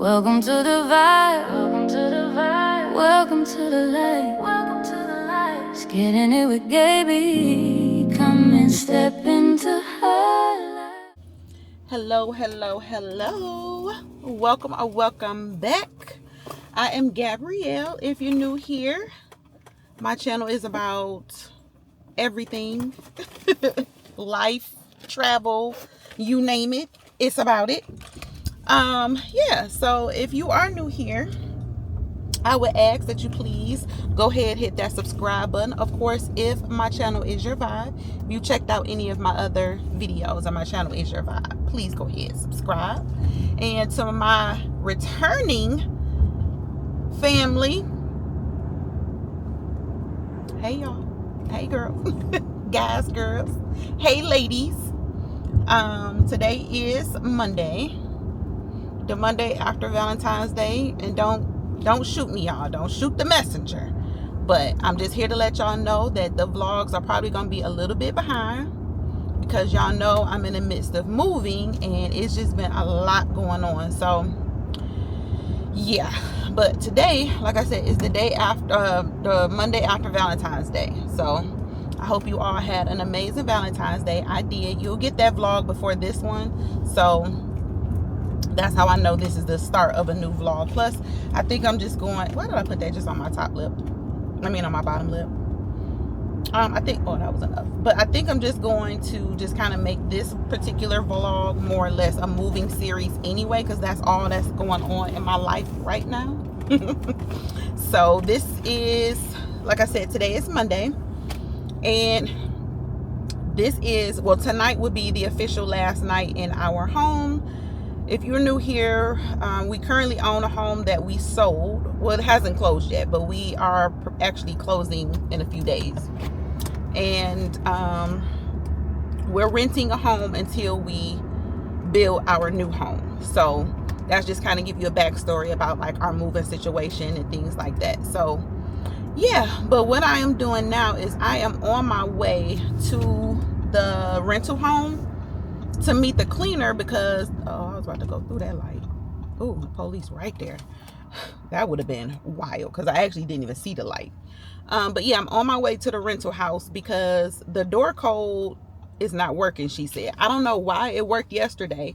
Welcome to the vibe. Welcome to the vibe. Welcome to the light. Welcome to the light. It's Getting It With Gabi. Come and step into her life. Hello. Welcome back. I am Gabrielle. If you're new here, my channel is about everything. Life, travel, you name it. It's about it. So if you are new here, I would ask that you please go ahead, hit that subscribe button. Of course, if my channel is your vibe, if you checked out any of my other videos and my channel is your vibe, please go ahead, subscribe. And to my returning family, hey y'all, hey girls, guys, girls, hey ladies. Today is Monday, the Monday after Valentine's Day, and don't shoot me, y'all. Don't shoot the messenger. But I'm just here to let y'all know that the vlogs are probably going to be a little bit behind because y'all know I'm in the midst of moving and it's just been a lot going on. So, yeah. But today, like I said, is the day after, the Monday after Valentine's Day. So, I hope you all had an amazing Valentine's Day. I did. You'll get that vlog before this one. So, that's how I know this is the start of a new vlog. Plus, I think I'm just going, why did I put that just on my top lip? I mean on my bottom lip. I think, oh, that was enough. But I think I'm just going to just kind of make this particular vlog more or less a moving series anyway, because that's all that's going on in my life right now. So this is, like I said, today is Monday. And this is, well, tonight would be the official last night in our home. If you're new here, we currently own a home that we sold. Well, it hasn't closed yet, but we are actually closing in a few days. And we're renting a home until we build our new home. So that's just kind of give you a backstory about like our moving situation and things like that. So yeah, but what I am doing now is I am on my way to the rental home to meet the cleaner because, oh, I was about to go through that light. Oh, the police right there. That would have been wild because I actually didn't even see the light. But yeah, I'm on my way to the rental house because the door code is not working, she said. I don't know why. It worked yesterday,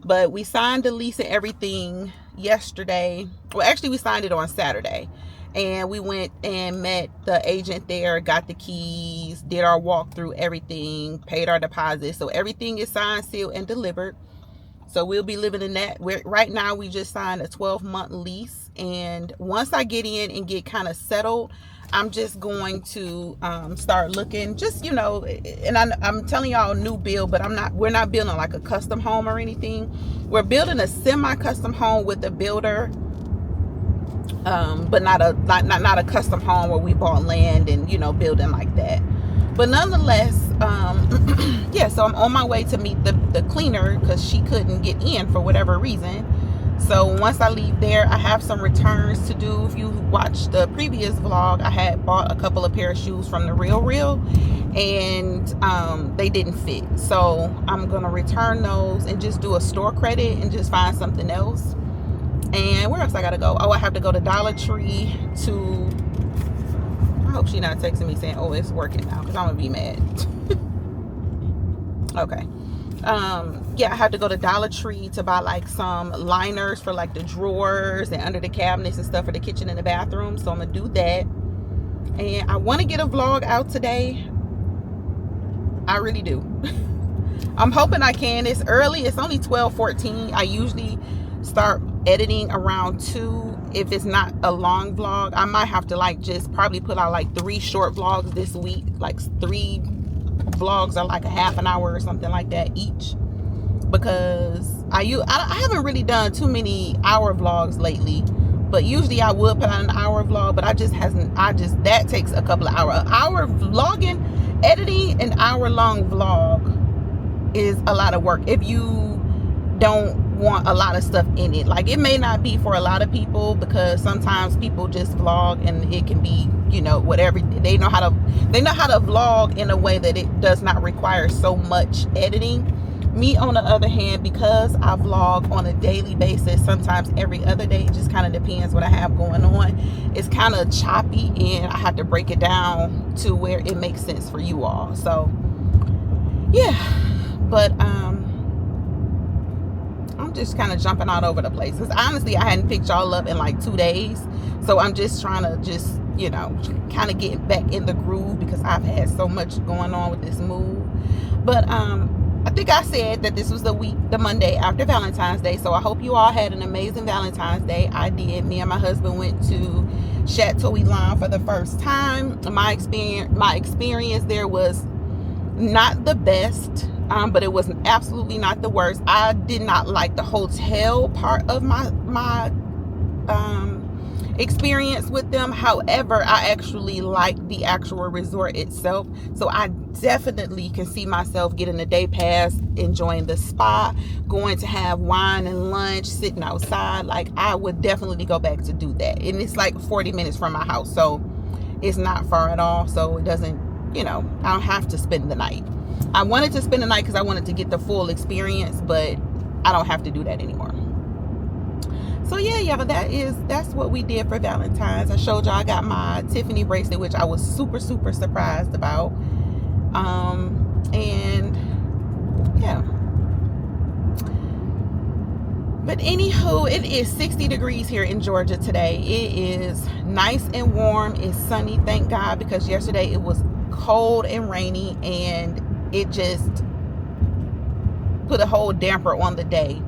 but we signed the lease and everything yesterday. Well, actually, we signed it on Saturday. And we went and met the agent there, got the keys, did our walkthrough, everything, paid our deposit. So everything is signed, sealed, and delivered. So we'll be living in that. Right now, we just signed a 12-month lease. And once I get in and get kind of settled, I'm just going to start looking, just, you know, and I'm telling y'all new build, but we're not building like a custom home or anything. We're building a semi-custom home with a builder. But not a custom home where we bought land and, you know, building like that. But nonetheless, yeah, so I'm on my way to meet the cleaner because she couldn't get in for whatever reason. So once I leave there, I have some returns to do. If you watched the previous vlog, I had bought a couple of pair of shoes from the Real and they didn't fit. So I'm going to return those and just do a store credit and just find something else. And where else I gotta go? Oh, I have to go to Dollar Tree to, I hope she's not texting me saying, oh, it's working now, because I'm gonna be mad. Okay. Yeah, I have to go to Dollar Tree to buy like some liners for like the drawers and under the cabinets and stuff for the kitchen and the bathroom. So I'm gonna do that. And I want to get a vlog out today. I really do. I'm hoping I can. It's early. It's only 12:14. I usually start editing around 2. If it's not a long vlog, I might have to like just probably put out like 3 short vlogs this week. Like 3 vlogs are like a half an hour or something like that each, because I haven't really done too many hour vlogs lately. But usually I would put out an hour vlog, but that takes a couple of hours. An hour vlogging, editing an hour-long vlog is a lot of work if you don't want a lot of stuff in it. Like, it may not be for a lot of people, because sometimes people just vlog and it can be, you know, whatever. They know how to vlog in a way that it does not require so much editing. Me, on the other hand, because I vlog on a daily basis, sometimes every other day, it just kind of depends what I have going on. It's kind of choppy, and I have to break it down to where it makes sense for you all. So yeah, but I'm just kind of jumping all over the place, because honestly I hadn't picked y'all up in like 2 days, so I'm just trying to kind of get back in the groove, because I've had so much going on with this move. But I think I said that this was the Monday after Valentine's Day, so I hope you all had an amazing Valentine's Day. I did. Me and my husband went to Chateau Elan for the first time. My experience there was not the best, but it was absolutely not the worst. I did not like the hotel part of my experience with them. However, I actually like the actual resort itself, so I definitely can see myself getting a day pass, enjoying the spa, going to have wine and lunch, sitting outside. Like, I would definitely go back to do that. And it's like 40 minutes from my house, so it's not far at all. So it doesn't, I don't have to spend the night. I wanted to spend the night because I wanted to get the full experience, but I don't have to do that anymore. So yeah, y'all, that's what we did for Valentine's. I showed y'all I got my Tiffany bracelet, which I was super surprised about. And yeah. But anywho, it is 60 degrees here in Georgia today. It is nice and warm. It's sunny, thank God, because yesterday it was cold and rainy, and it just put a whole damper on the day.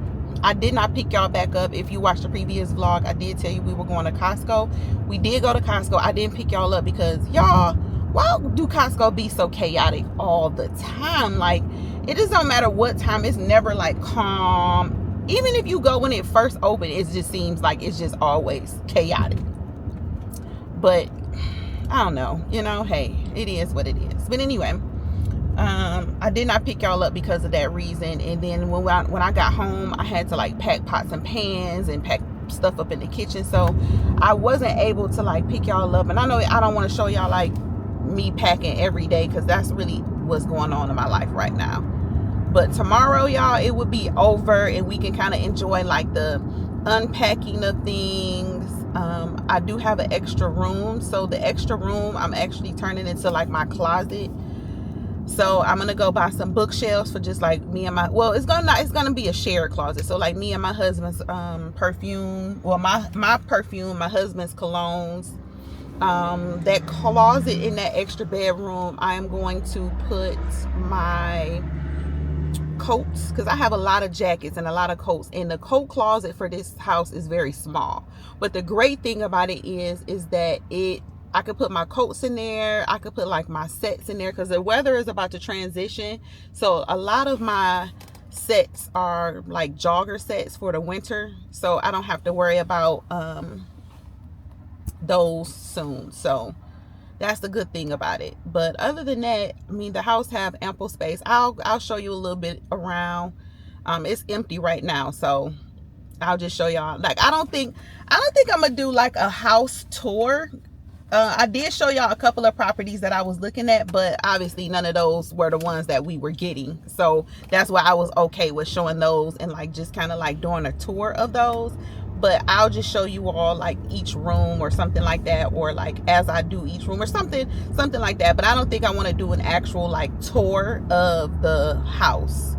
I did not pick y'all back up. If you watched the previous vlog, I did tell you we were going to Costco. We did go to Costco. I didn't pick y'all up because, y'all, why do Costco be so chaotic all the time? Like, it just don't matter what time. It's never like calm. Even if you go when it first opened, it just seems like it's just always chaotic. But I don't know, hey, it is what it is. But anyway, I did not pick y'all up because of that reason. And then when I got home, I had to like pack pots and pans and pack stuff up in the kitchen, so I wasn't able to like pick y'all up. And I know I don't want to show y'all like me packing every day, because that's really what's going on in my life right now. But tomorrow, y'all, it would be over, and we can kind of enjoy like the unpacking of things. I do have an extra room, so the extra room I'm actually turning into like my closet. So I'm gonna go buy some bookshelves for just like me and it's gonna be a shared closet. So like me and my husband's perfume, well my perfume, my husband's colognes. That closet in that extra bedroom, I am going to put my coats, because I have a lot of jackets and a lot of coats, and the coat closet for this house is very small. But the great thing about it is that I could put my coats in there. I could put like my sets in there, because the weather is about to transition. So a lot of my sets are like jogger sets for the winter, so I don't have to worry about those soon. So that's the good thing about it. But other than that, I mean, the house have ample space. I'll show you a little bit around. It's empty right now, so I'll just show y'all. Like, I don't think I'm gonna do like a house tour. I did show y'all a couple of properties that I was looking at, but obviously none of those were the ones that we were getting. So that's why I was okay with showing those and like just kind of like doing a tour of those. But I'll just show you all like each room or something like that, or like as I do each room or something like that. But I don't think I want to do an actual like tour of the house.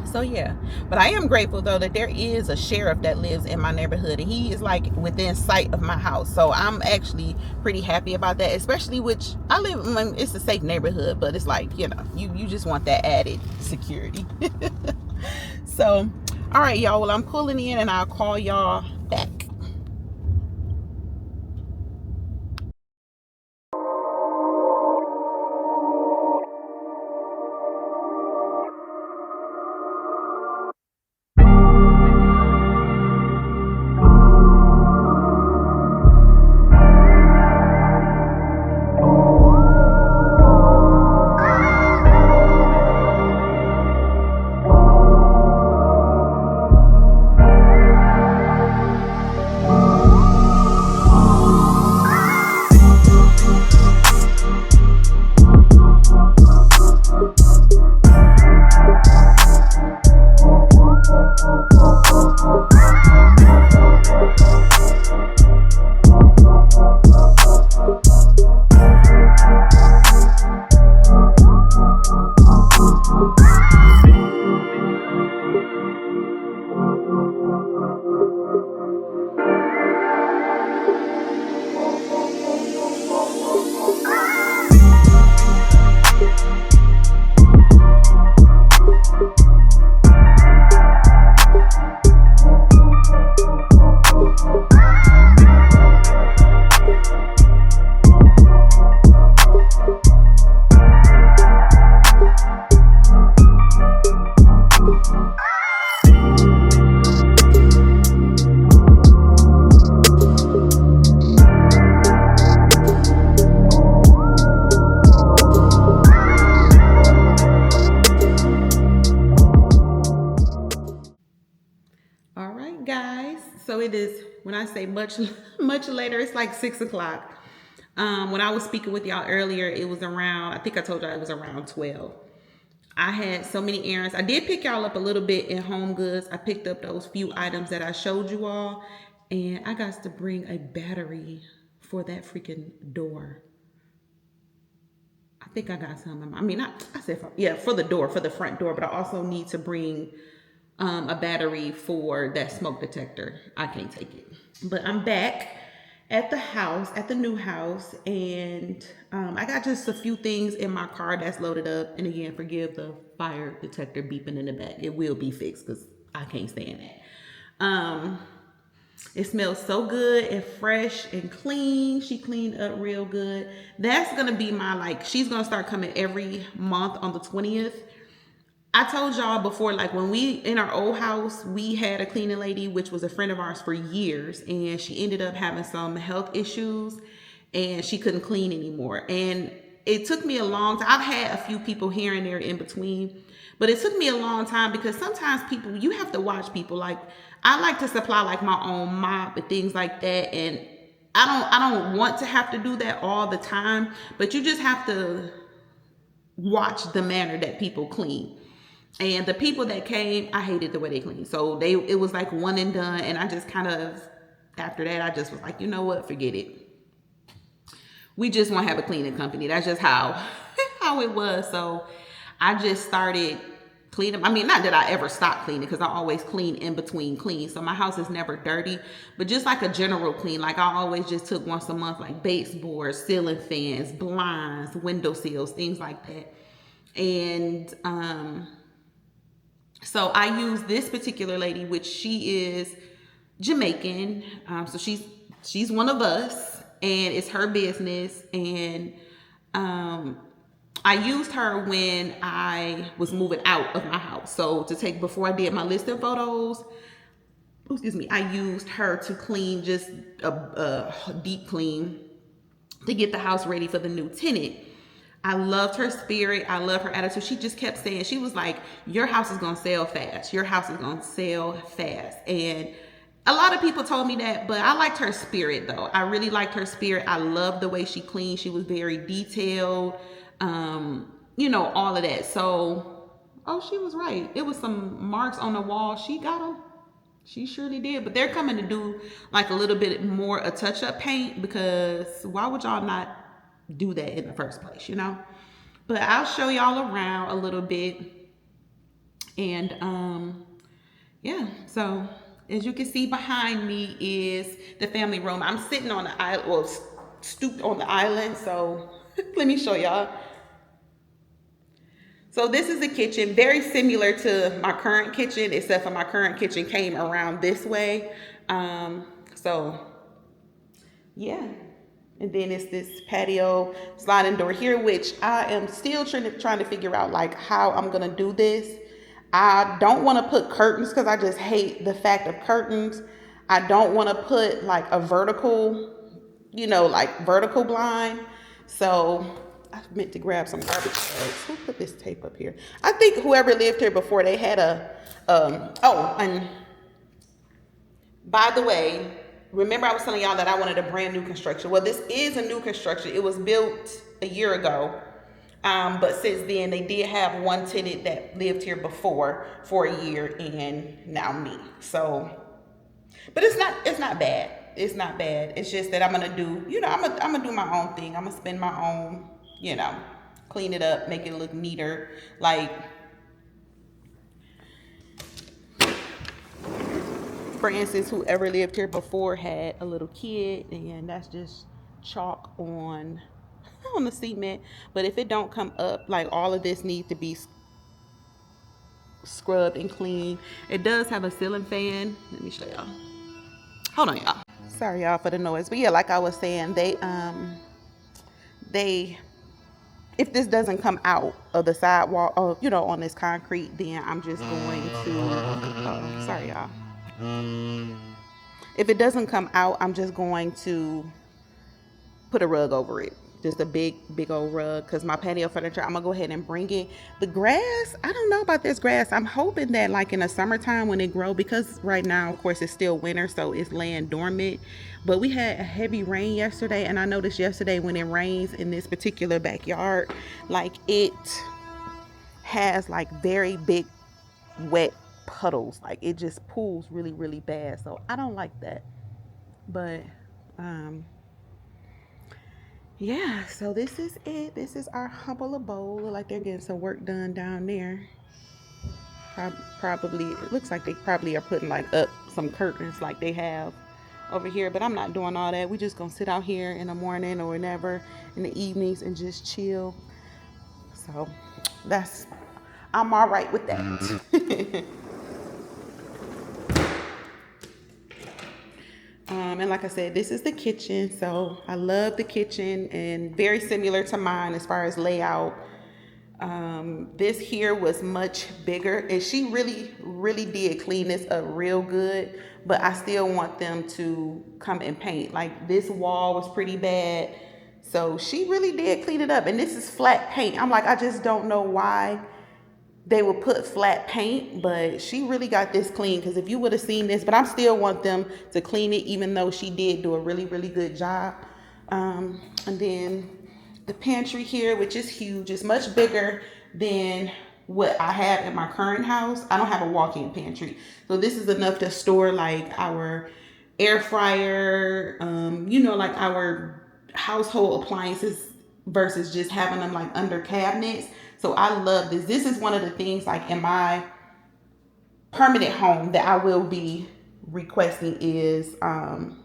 So yeah, but I am grateful though that there is a sheriff that lives in my neighborhood, and he is like within sight of my house. So I'm actually pretty happy about that, especially which I live in, it's a safe neighborhood, but it's like, you just want that added security. So all right, y'all, well, I'm pulling in and I'll call y'all back. guys. So it is, when I say much much later, it's like 6 o'clock. When I was speaking with y'all earlier, it was around, I think I told y'all it was around 12. I had so many errands. I did pick y'all up a little bit in HomeGoods. I picked up those few items that I showed you all, and I got to bring a battery for that freaking door. I think I got some. I mean, I said, yeah, for the door, for the front door, but I also need to bring a battery for that smoke detector. I can't take it. But I'm back at the house, at the new house, and I got just a few things in my car that's loaded up. And again, forgive the fire detector beeping in the back. It will be fixed because I can't stand that. It smells so good and fresh and clean. She cleaned up real good. That's gonna be my, like, she's gonna start coming every month on the 20th. I told y'all before, like, when we in our old house, we had a cleaning lady, which was a friend of ours for years, and she ended up having some health issues and she couldn't clean anymore. And it took me a long time. I've had a few people here and there in between, but it took me a long time because sometimes people, you have to watch people. Like, I like to supply like my own mop and things like that, and I don't want to have to do that all the time, but you just have to watch the manner that people clean. And the people that came, I hated the way they cleaned. So it was like one and done. And I just kind of, after that, I just was like, you know what, forget it. We just won't have a cleaning company. That's just how it was. So I just started cleaning. I mean, not that I ever stopped cleaning, because I always clean in between clean. So my house is never dirty, but just like a general clean. Like, I always just took once a month, like baseboards, ceiling fans, blinds, window sills, things like that. And so I use this particular lady, which she is Jamaican. So she's one of us, and it's her business. And I used her when I was moving out of my house. So before I did my listing photos, I used her to clean, just a deep clean, to get the house ready for the new tenant. I loved her spirit. I love her attitude. She just kept saying, she was like, your house is going to sell fast. Your house is going to sell fast. And a lot of people told me that, but I liked her spirit though. I really liked her spirit. I loved the way she cleaned. She was very detailed. All of that. So, she was right. It was some marks on the wall. She got them. She surely did. But they're coming to do like a little bit more a touch-up paint, because why would y'all not do that in the first place, But I'll show y'all around a little bit. And yeah, so as you can see behind me is the family room. I'm sitting on the island, or stooped on the island. So let me show y'all. So this is the kitchen, very similar to my current kitchen, except for my current kitchen came around this way. So yeah. And then it's this patio sliding door here, which I am still trying to figure out, like, how I'm going to do this. I don't want to put curtains because I just hate the fact of curtains. I don't want to put like a vertical, vertical blind. So I meant to grab some garbage bags. Who put this tape up here? I think whoever lived here before, they had and by the way, remember I was telling y'all that I wanted a brand new construction. Well, this is a new construction. It was built a year ago. But since then, they did have one tenant that lived here before for a year, and now me. So, but it's not bad. It's not bad. It's just that I'm going to do, I'm going to do my own thing. I'm going to spend my own, clean it up, make it look neater. Like, for instance, whoever lived here before had a little kid, and that's just chalk on the cement. But if it don't come up, like, all of this needs to be scrubbed and cleaned. It does have a ceiling fan. Let me show y'all. Hold on, y'all. Sorry, y'all, for the noise. But yeah, like I was saying, they if this doesn't come out of the sidewalk, on this concrete, then I'm just going to, sorry, y'all. If it doesn't come out, I'm just going to put a rug over it. just a big old rug, because my patio furniture, I'm gonna go ahead and bring it. The grass, I don't know about this grass. I'm hoping that like in the summertime when it grow, because right now of course it's still winter, so it's laying dormant. But we had a heavy rain yesterday, and I noticed yesterday when it rains in this particular backyard, like it has like very big wet puddles, like it just pools really bad. So I don't like that. But yeah, so this is it. This is our humble abode. Look like they're getting some work done down there. Probably, it looks like they probably are putting like up some curtains like they have over here. But I'm not doing all that. We just gonna sit out here in the morning or whenever in the evenings and just chill. So I'm all right with that. And like I said, this is the kitchen. So I love the kitchen, and very similar to mine as far as layout. This here was much bigger, and she really did clean this up real good, but I still want them to come and paint. Like this wall was pretty bad, so she really did clean it up. And this is flat paint. I'm like, I just don't know why they would put flat paint, but she really got this clean, because if you would have seen this, but I still want them to clean it, even though she did do a really good job. And then the pantry here, which is huge, is much bigger than what I have in my current house. I don't have a walk-in pantry, so this is enough to store like our air fryer, like our household appliances, versus just having them like under cabinets. So I love this. This is one of the things like in my permanent home that I will be requesting is a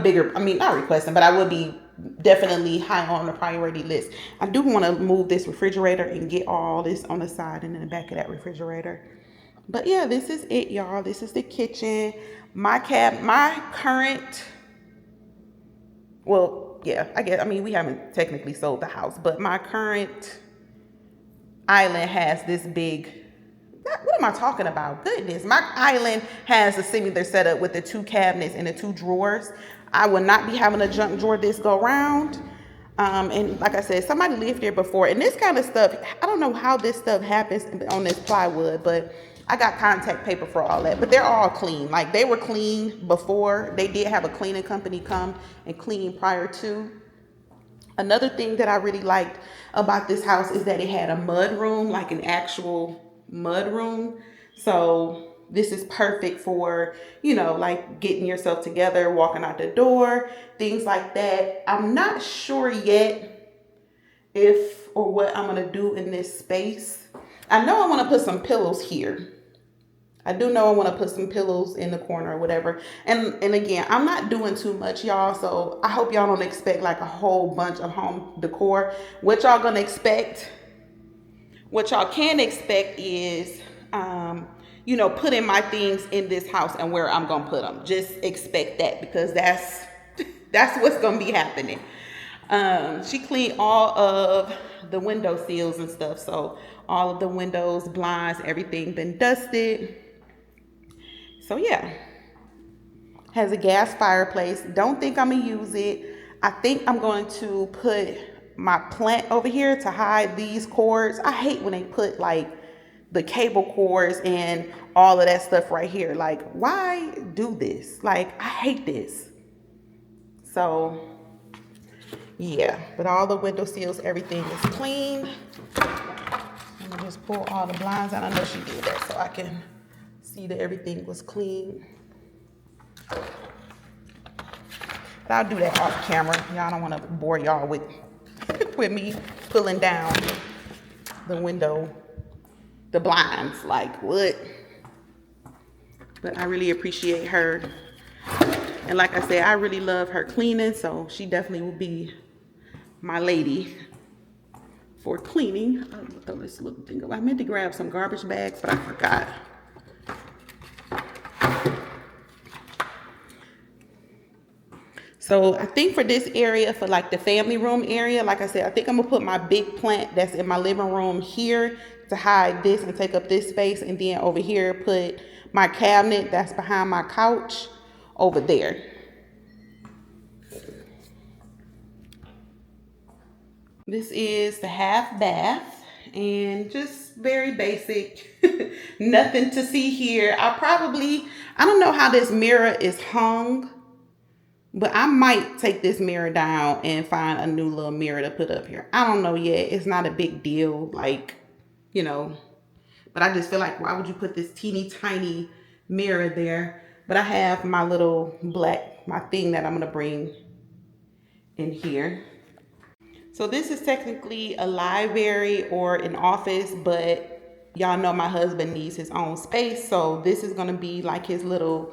bigger, I mean, not requesting, but I will be definitely high on the priority list. I do want to move this refrigerator and get all this on the side and in the back of that refrigerator. But yeah, this is it, y'all. This is the kitchen. My current, well, yeah, I mean, we haven't technically sold the house, but my current island has this big, what am I talking about? Goodness, my island has a similar setup with the 2 cabinets and the 2 drawers. I will not be having a junk drawer this go round. And like I said, somebody lived here before, and this kind of stuff, I don't know how this stuff happens on this plywood, but I got contact paper for all that. But they're all clean. Like they were clean before. They did have a cleaning company come and clean prior to. Another thing that I really liked about this house is that it had a mud room, like an actual mud room. So this is perfect for, like getting yourself together, walking out the door, things like that. I'm not sure yet if or what I'm going to do in this space. I know I want to put some pillows here. I do know I want to put some pillows in the corner or whatever. And again, I'm not doing too much, y'all. So I hope y'all don't expect like a whole bunch of home decor. What y'all can expect is, putting my things in this house and where I'm going to put them. Just expect that, because that's what's going to be happening. She cleaned all of the window sills and stuff. So all of the windows, blinds, everything been dusted. So yeah, has a gas fireplace. Don't think I'm gonna use it. I think I'm going to put my plant over here to hide these cords. I hate when they put like the cable cords and all of that stuff right here. Like, why do this? Like, I hate this. So yeah, but all the window sills, everything is clean. I'm gonna just pull all the blinds out. I know she did that so I can see that everything was clean. But I'll do that off camera. Y'all don't want to bore y'all with me pulling down the window, the blinds. Like, what? But I really appreciate her. And like I said, I really love her cleaning, so she definitely will be my lady for cleaning. I'll throw this little thing away. I meant to grab some garbage bags, but I forgot. So I think for this area, for like the family room area, like I said, I think I'm gonna put my big plant that's in my living room here to hide this and take up this space. And then over here, put my cabinet that's behind my couch over there. This is the half bath and just very basic. Nothing to see here. I don't know how this mirror is hung, but I might take this mirror down and find a new little mirror to put up here. I don't know yet. It's not a big deal, like, you know, but I just feel like, why would you put this teeny tiny mirror there? But I have my little my thing that I'm gonna bring in here. So this is technically a library or an office, but y'all know my husband needs his own space. So this is gonna be like his little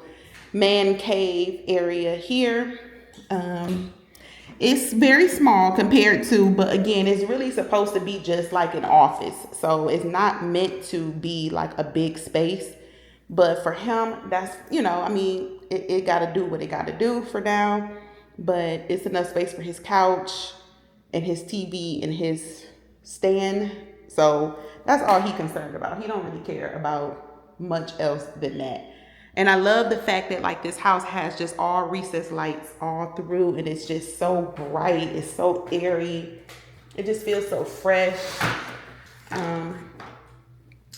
man cave area here. It's very small compared to, but again, it's really supposed to be just like an office. So it's not meant to be like a big space. But for him, that's, I mean, it got to do what it got to do for now. But it's enough space for his couch and his TV and his stand. So that's all he's concerned about. He don't really care about much else than that. And I love the fact that like this house has just all recessed lights all through, and it's just so bright. It's so airy. It just feels so fresh. And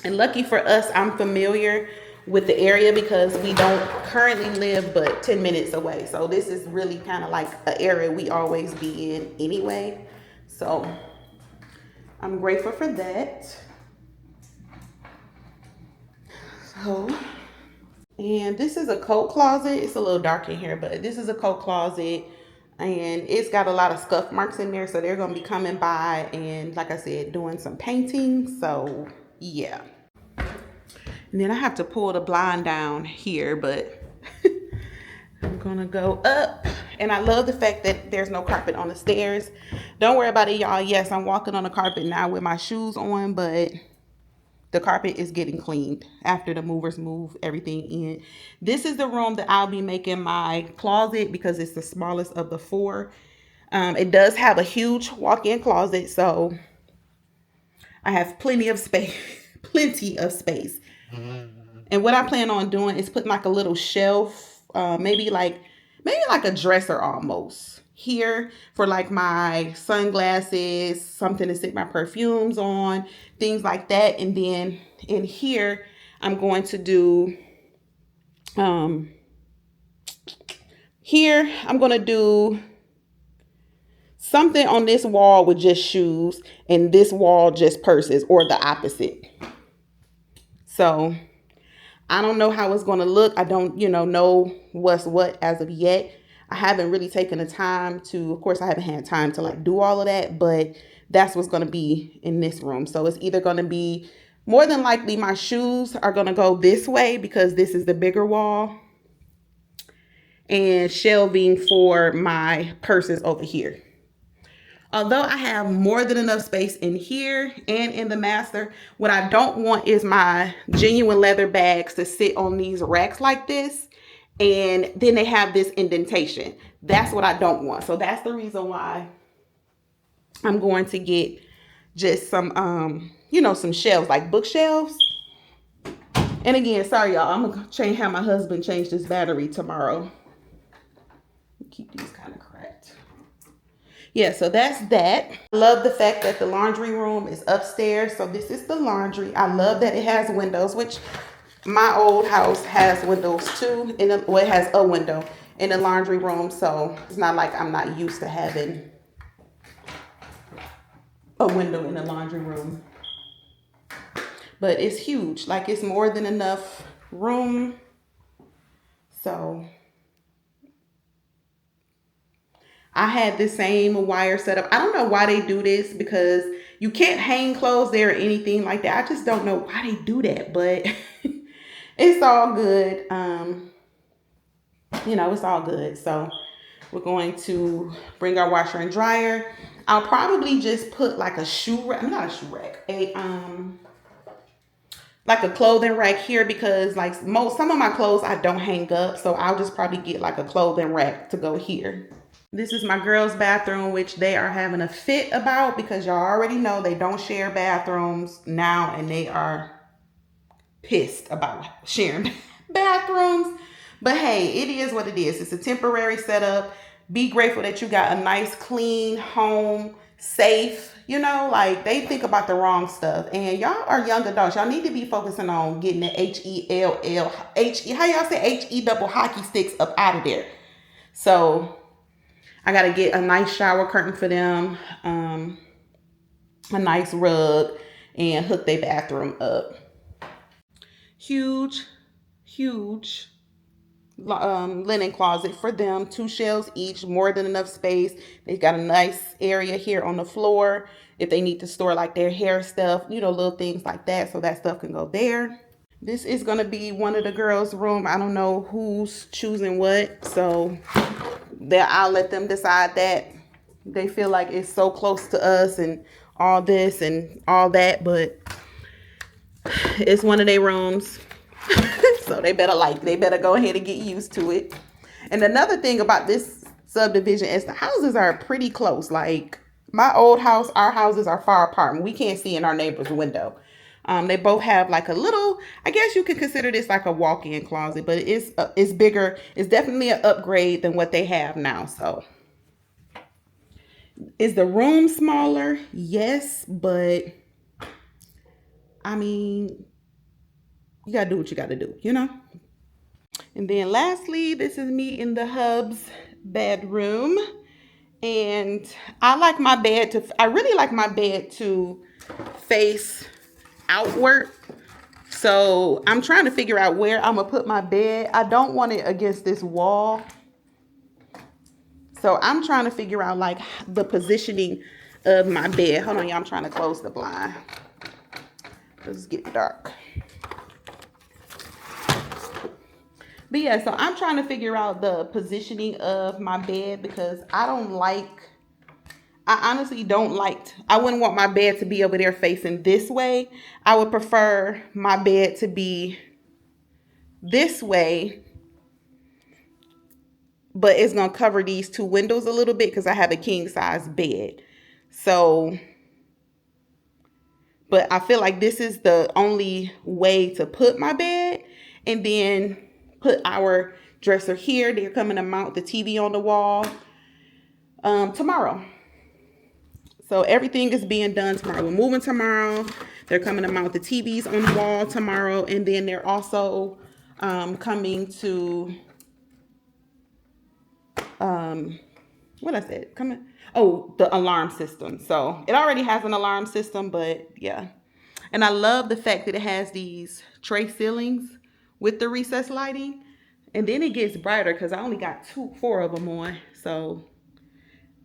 lucky for us, I'm familiar with the area because we don't currently live but 10 minutes away. So this is really kind of like an area we always be in anyway. So I'm grateful for that. And this is a coat closet. It's a little dark in here, but this is a coat closet. And it's got a lot of scuff marks in there. So they're going to be coming by and, like I said, doing some painting. So, yeah. And then I have to pull the blind down here, but I'm going to go up. And I love the fact that there's no carpet on the stairs. Don't worry about it, y'all. Yes, I'm walking on the carpet now with my shoes on, but the carpet is getting cleaned after the movers move everything in. This is the room that I'll be making my closet because it's the smallest of the four. It does have a huge walk-in closet, so I have plenty of space. Plenty of space. And what I plan on doing is putting like a little shelf, maybe like a dresser almost here for like my sunglasses, something to sit my perfumes on, things like that. And then in here, I'm going to do, here, I'm going to do something on this wall with just shoes and this wall just purses, or the opposite. So I don't know how it's going to look. I don't, know what's what as of yet. I haven't really taken the time to, of course, I haven't had time to like do all of that, but that's what's going to be in this room. So it's either going to be, more than likely, my shoes are going to go this way because this is the bigger wall, and shelving for my purses over here. Although I have more than enough space in here and in the master, what I don't want is my genuine leather bags to sit on these racks like this, and then they have this indentation. That's what I don't want. So that's the reason why I'm going to get just some, some shelves, like bookshelves. And again, sorry, y'all, I'm going to have my husband change this battery tomorrow. Keep these kind of cracked. Yeah, so that's that. I love the fact that the laundry room is upstairs. So this is the laundry. I love that it has windows, which my old house has windows too. It has a window in the laundry room. So it's not like I'm not used to having a window in the laundry room. But it's huge. Like, it's more than enough room. So I had the same wire setup. I don't know why they do this, because you can't hang clothes there or anything like that. I just don't know why they do that, but it's all good. It's all good. So we're going to bring our washer and dryer. I'll probably just put like a shoe rack, not a shoe rack, like a clothing rack here, because like some of my clothes I don't hang up. So I'll just probably get like a clothing rack to go here. This is my girls' bathroom, which they are having a fit about, because y'all already know they don't share bathrooms now, and they are pissed about sharing bathrooms. But hey, it is what it is. It's a temporary setup. Be grateful that you got a nice, clean home safe. You know, like they think about the wrong stuff. And y'all are young adults. Y'all need to be focusing on getting the how y'all say HE double hockey sticks up out of there. So I got to get a nice shower curtain for them, a nice rug, and hook their bathroom up. Huge, huge linen closet for them, 2 shelves each, more than enough space. They've got a nice area here on the floor if they need to store like their hair stuff, you know, little things like that, so that stuff can go there. This is going to be one of the girls' room. I don't know who's choosing what, so I'll let them decide that. They feel like it's so close to us and all this and all that, but it's one of their rooms. So they better go ahead and get used to it. And another thing about this subdivision is the houses are pretty close. Like my old house, our houses are far apart and we can't see in our neighbor's window. They both have like a little, I guess you could consider this like a walk-in closet, but it's bigger. It's definitely an upgrade than what they have now. So is the room smaller? Yes, but I mean, you gotta do what you gotta do, you know? And then lastly, this is me in the hub's bedroom. And I really like my bed to face outward. So I'm trying to figure out where I'm gonna put my bed. I don't want it against this wall. So I'm trying to figure out like the positioning of my bed. Hold on, y'all, I'm trying to close the blind. Let's get dark. But yeah, so I'm trying to figure out the positioning of my bed because I honestly don't like, I wouldn't want my bed to be over there facing this way. I would prefer my bed to be this way, but it's going to cover these 2 windows a little bit because I have a king size bed. So, but I feel like this is the only way to put my bed, and then put our dresser here. They're coming to mount the TV on the wall tomorrow. So everything is being done tomorrow. We're moving tomorrow. They're coming to mount the TVs on the wall tomorrow. And then they're also coming to, what I said, the alarm system. So it already has an alarm system, but yeah. And I love the fact that it has these tray ceilings with the recessed lighting. And then it gets brighter because I only got 4 of them on. So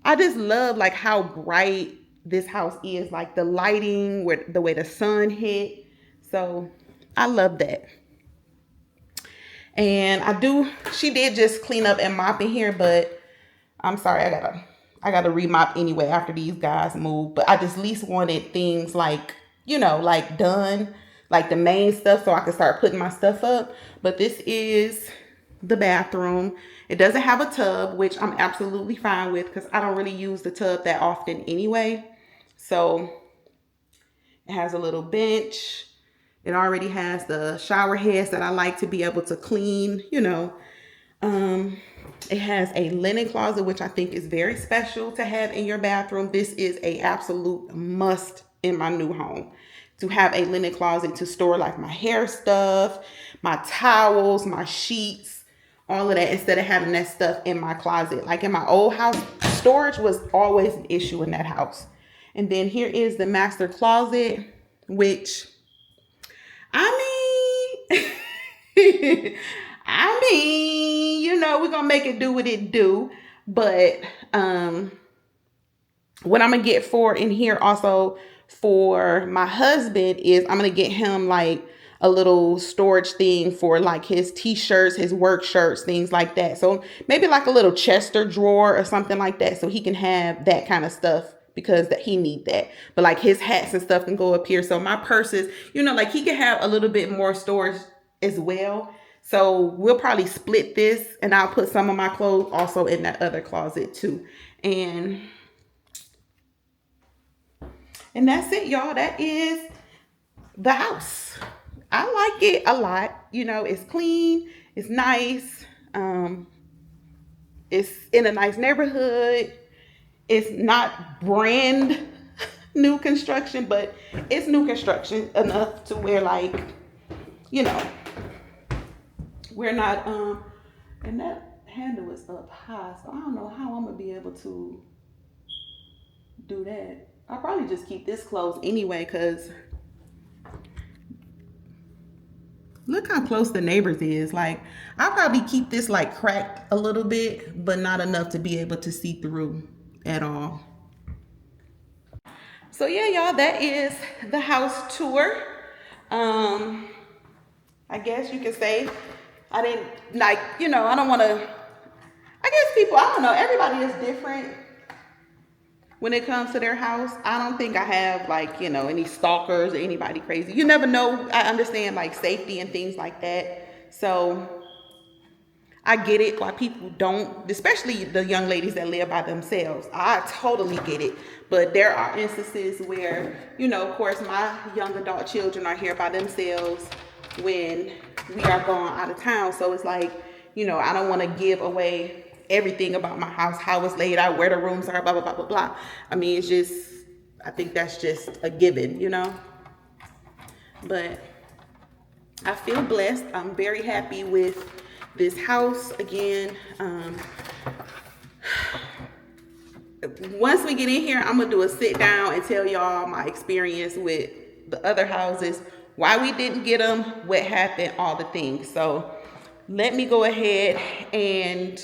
I just love like how bright this house is, like the lighting, the way the sun hit. So I love that. And she did just clean up and mop in here, but I'm sorry, I gotta remop anyway after these guys move. But I just least wanted things like, you know, like done, like the main stuff so I can start putting my stuff up. But this is the bathroom. It doesn't have a tub, which I'm absolutely fine with because I don't really use the tub that often anyway. So it has a little bench. It already has the shower heads that I like to be able to clean, you know. It has a linen closet, which I think is very special to have in your bathroom. This is a absolute must in my new home, to have a linen closet to store like my hair stuff, my towels, my sheets, all of that, instead of having that stuff in my closet. Like in my old house, storage was always an issue in that house. And then here is the master closet, which I mean, you know, we're gonna make it do what it do. But what I'm gonna get for in here also for my husband is I'm gonna get him like a little storage thing for like his t-shirts, his work shirts, things like that. So maybe like a little Chester drawer or something like that, so he can have that kind of stuff because he need that. But like his hats and stuff can go up here. So my purses, you know, like he can have a little bit more storage as well. So we'll probably split this, and I'll put some of my clothes also in that other closet too. And that's it, y'all. That is the house. I like it a lot. You know, it's clean, it's nice, it's in a nice neighborhood, it's not brand new construction, but it's new construction enough to where, like, you know, we're not and that handle is up high, so I don't know how I'm gonna be able to do that. I'll probably just keep this closed anyway, because look how close the neighbors is. Like, I'll probably keep this like cracked a little bit, but not enough to be able to see through at all. So yeah, y'all, that is the house tour. I guess you could say I didn't, like, you know, I don't want to, I guess people, I don't know, everybody is different when it comes to their house. I don't think I have, like, you know, any stalkers or anybody crazy. You never know. I understand, like, safety and things like that. So I get it why people don't, especially the young ladies that live by themselves. I totally get it. But there are instances where, you know, of course, my young adult children are here by themselves when we are gone out of town. So it's like, you know, I don't want to give away everything about my house, how it's laid out, where the rooms are, blah, blah, blah, blah, blah. I mean, it's just, I think that's just a given, you know. But I feel blessed. I'm very happy with this house. Again, once we get in here, I'm gonna do a sit down and tell y'all my experience with the other houses, why we didn't get them, what happened, all the things. So let me go ahead and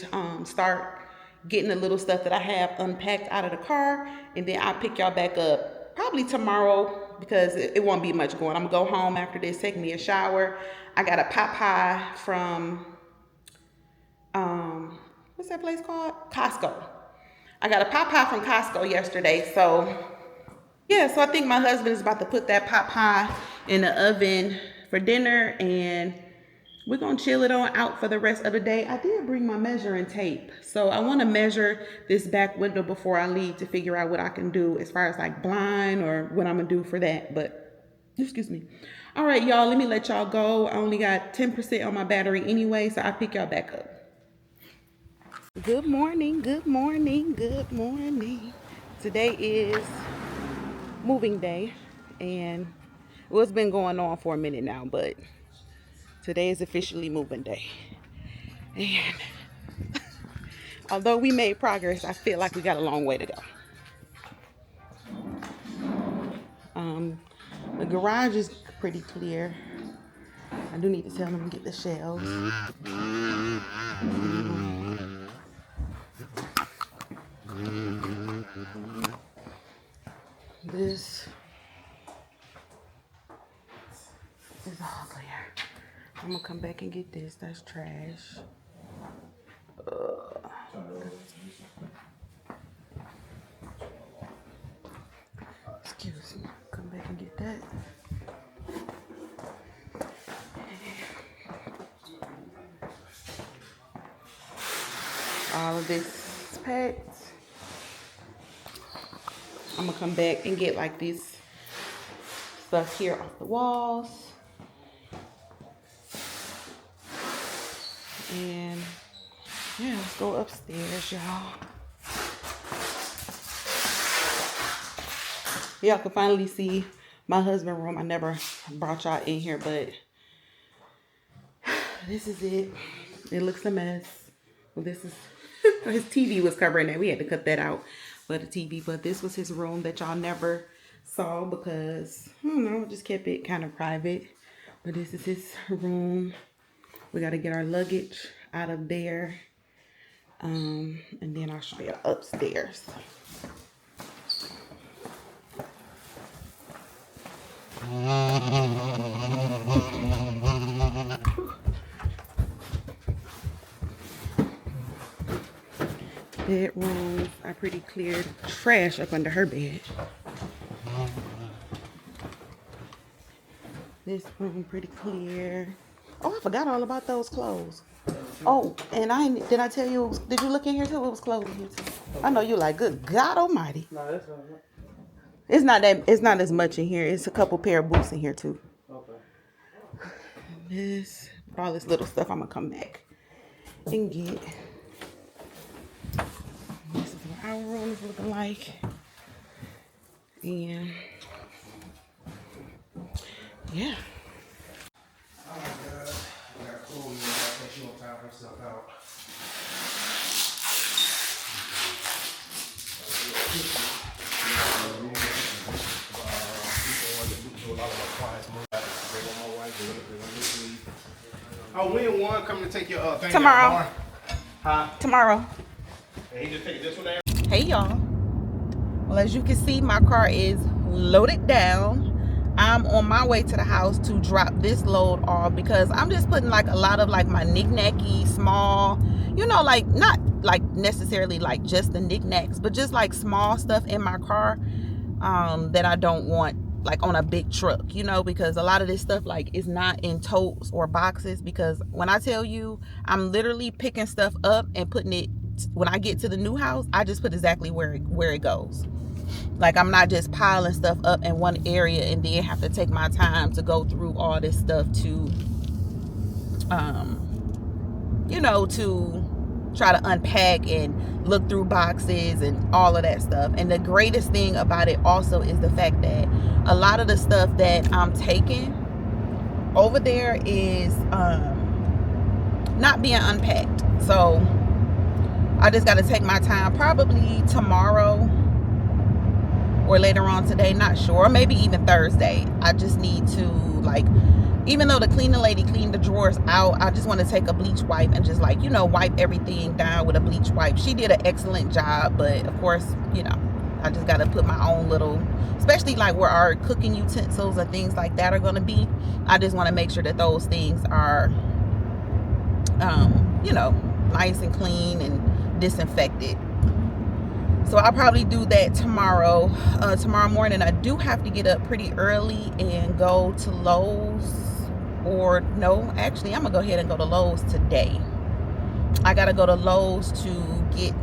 start getting the little stuff that I have unpacked out of the car, and then I'll pick y'all back up probably tomorrow, because it won't be much going. I'm gonna go home after this, take me a shower. I got a pot pie from what's that place called? Costco. I got a pot pie from Costco yesterday. So yeah, so I think my husband is about to put that pot pie in the oven for dinner, and we're gonna chill it on out for the rest of the day. I did bring my measuring tape, so I want to measure this back window before I leave to figure out what I can do as far as like blind or what I'm gonna do for that. But excuse me. All right, y'all, let me let y'all go. I only got 10% on my battery anyway, so I'll pick y'all back up. Good morning, good morning, good morning. Today is moving day, and well, it's been going on for a minute now, but today is officially moving day. And although we made progress, I feel like we got a long way to go. The garage is pretty clear. I do need to tell them to get the shelves. This is all clear. I'm gonna come back and get this. That's trash. Excuse me. Come back and get that. All of this packed. I'm gonna come back and get like this stuff here off the walls. And yeah, let's go upstairs, y'all. Y'all can finally see my husband's room. I never brought y'all in here, but this is it. It looks a mess. Well, this is his TV was covering that. We had to cut that out for the TV, but this was his room that y'all never saw because I don't know, just kept it kind of private. But this is his room. We got to get our luggage out of there, and then I'll show you upstairs. Bedrooms are pretty clear. Trash up under her bed. This room pretty clear. Oh, I forgot all about those clothes. Oh, and did I tell you, did you look in here too? It was clothes in here too. I know you like, good God almighty. No, that's all right. It's not as much in here. It's a couple pair of boots in here too. Okay. All this little stuff I'm gonna come back and get. This is where our room is looking like. And yeah. Oh my God. I got cool. You got she won't tire herself out. Oh, when one coming to take your thing Tomorrow. Huh? Tomorrow. And he just take this one there? Hey y'all. Well, as you can see, my car is loaded down. I'm on my way to the house to drop this load off because I'm just putting like a lot of like my knick-knacky small, you know, like not like necessarily like just the knickknacks, but just like small stuff in my car that I don't want like on a big truck, you know, because a lot of this stuff like is not in totes or boxes, because when I tell you I'm literally picking stuff up and putting it, when I get to the new house, I just put exactly where it goes. Like I'm not just piling stuff up in one area and then have to take my time to go through all this stuff to you know, to try to unpack and look through boxes and all of that stuff. And the greatest thing about it also is the fact that a lot of the stuff that I'm taking over there is not being unpacked. So I just got to take my time, probably tomorrow or later on today, not sure, or maybe even Thursday. I just need to, like, even though the cleaning lady cleaned the drawers out, I just want to take a bleach wipe and just, like, you know, wipe everything down with a bleach wipe. She did an excellent job, but of course, you know, I just got to put my own little, especially like where our cooking utensils and things like that are going to be. I just want to make sure that those things are you know, nice and clean and disinfected. So I'll probably do that tomorrow. Tomorrow morning I do have to get up pretty early and go to Lowe's. Or no, actually I'm gonna go ahead and go to Lowe's today. I gotta go to Lowe's to get